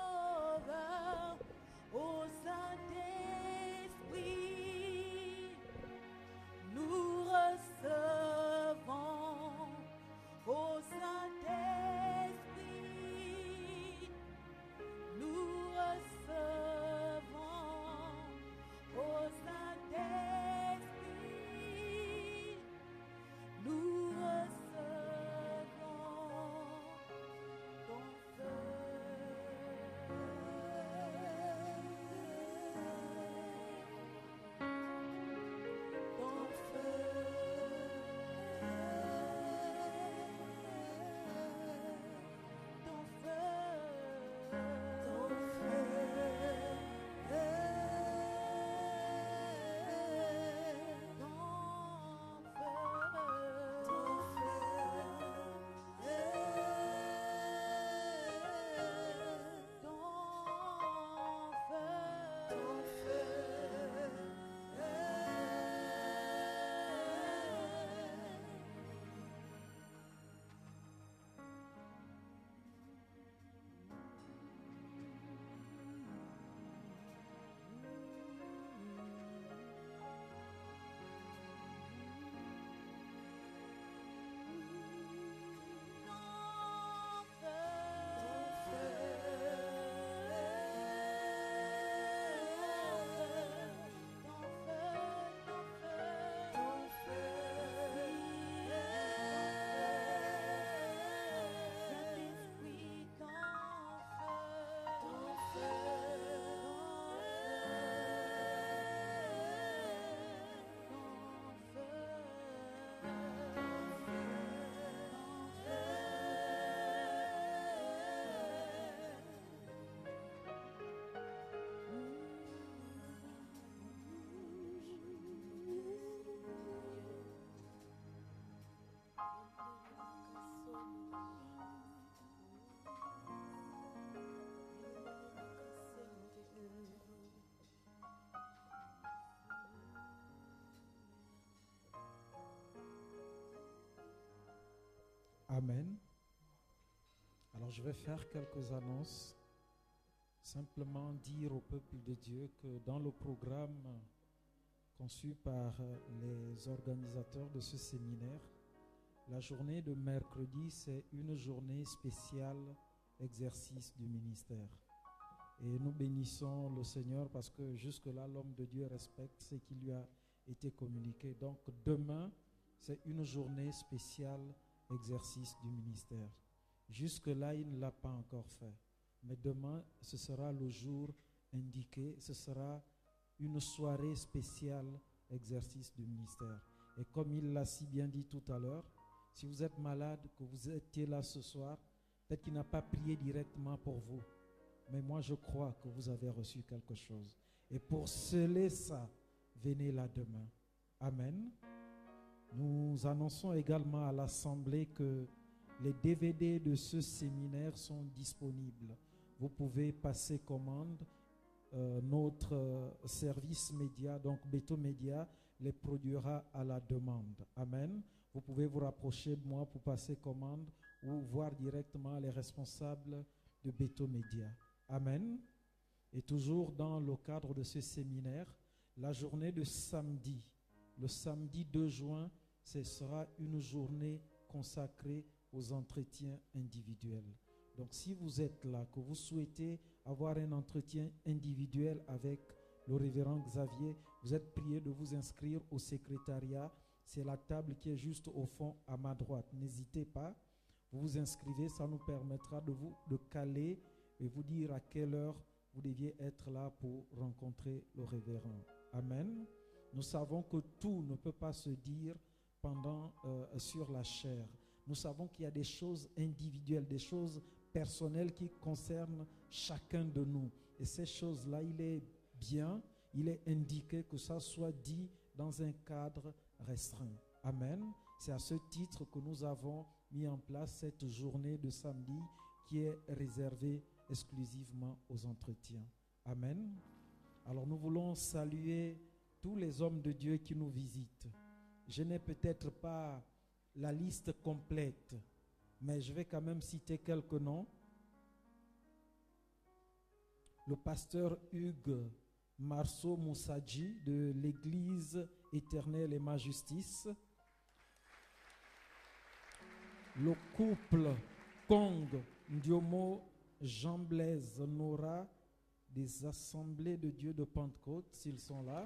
Sauveur, au Saint-Esprit, nous recevons, au Saint-Esprit, nous recevons, au Saint-Esprit, Amen. Alors je vais faire quelques annonces. Simplement dire au peuple de Dieu que dans le programme conçu par les organisateurs de ce séminaire, la journée de mercredi, c'est une journée spéciale exercice du ministère. Et nous bénissons le Seigneur parce que jusque-là, l'homme de Dieu respecte ce qui lui a été communiqué. Donc demain, c'est une journée spéciale exercice du ministère. Jusque-là, il ne l'a pas encore fait. Mais demain, ce sera le jour indiqué. Ce sera une soirée spéciale exercice du ministère. Et comme il l'a si bien dit tout à l'heure, si vous êtes malade, que vous étiez là ce soir, peut-être qu'il n'a pas prié directement pour vous. Mais moi, je crois que vous avez reçu quelque chose. Et pour sceller ça, venez là demain. Amen. Nous annonçons également à l'Assemblée que les DVD de ce séminaire sont disponibles. Vous pouvez passer commande. Notre service média, donc Beto Média, les produira à la demande. Amen. Vous pouvez vous rapprocher de moi pour passer commande ou voir directement les responsables de Beto Média. Amen. Et toujours dans le cadre de ce séminaire, la journée de samedi, le samedi 2 juin, ce sera une journée consacrée aux entretiens individuels. Donc si vous êtes là, que vous souhaitez avoir un entretien individuel avec le révérend Xavier, vous êtes prié de vous inscrire au secrétariat. C'est la table qui est juste au fond à ma droite. N'hésitez pas, vous vous inscrivez, ça nous permettra de caler et vous dire à quelle heure vous deviez être là pour rencontrer le révérend. Amen. Nous savons que tout ne peut pas se dire sur la chair. Nous savons qu'il y a des choses individuelles, des choses personnelles qui concernent chacun de nous. Et ces choses-là, il est indiqué que ça soit dit dans un cadre restreint. Amen. C'est à ce titre que nous avons mis en place cette journée de samedi qui est réservée exclusivement aux entretiens. Amen. Alors nous voulons saluer tous les hommes de Dieu qui nous visitent. Je n'ai peut-être pas la liste complète, mais je vais quand même citer quelques noms. Le pasteur Hugues Marceau Moussadji de l'Église éternelle et ma justice. Le couple Kong Ndiomo Jean-Blaise Nora des Assemblées de Dieu de Pentecôte, s'ils sont là.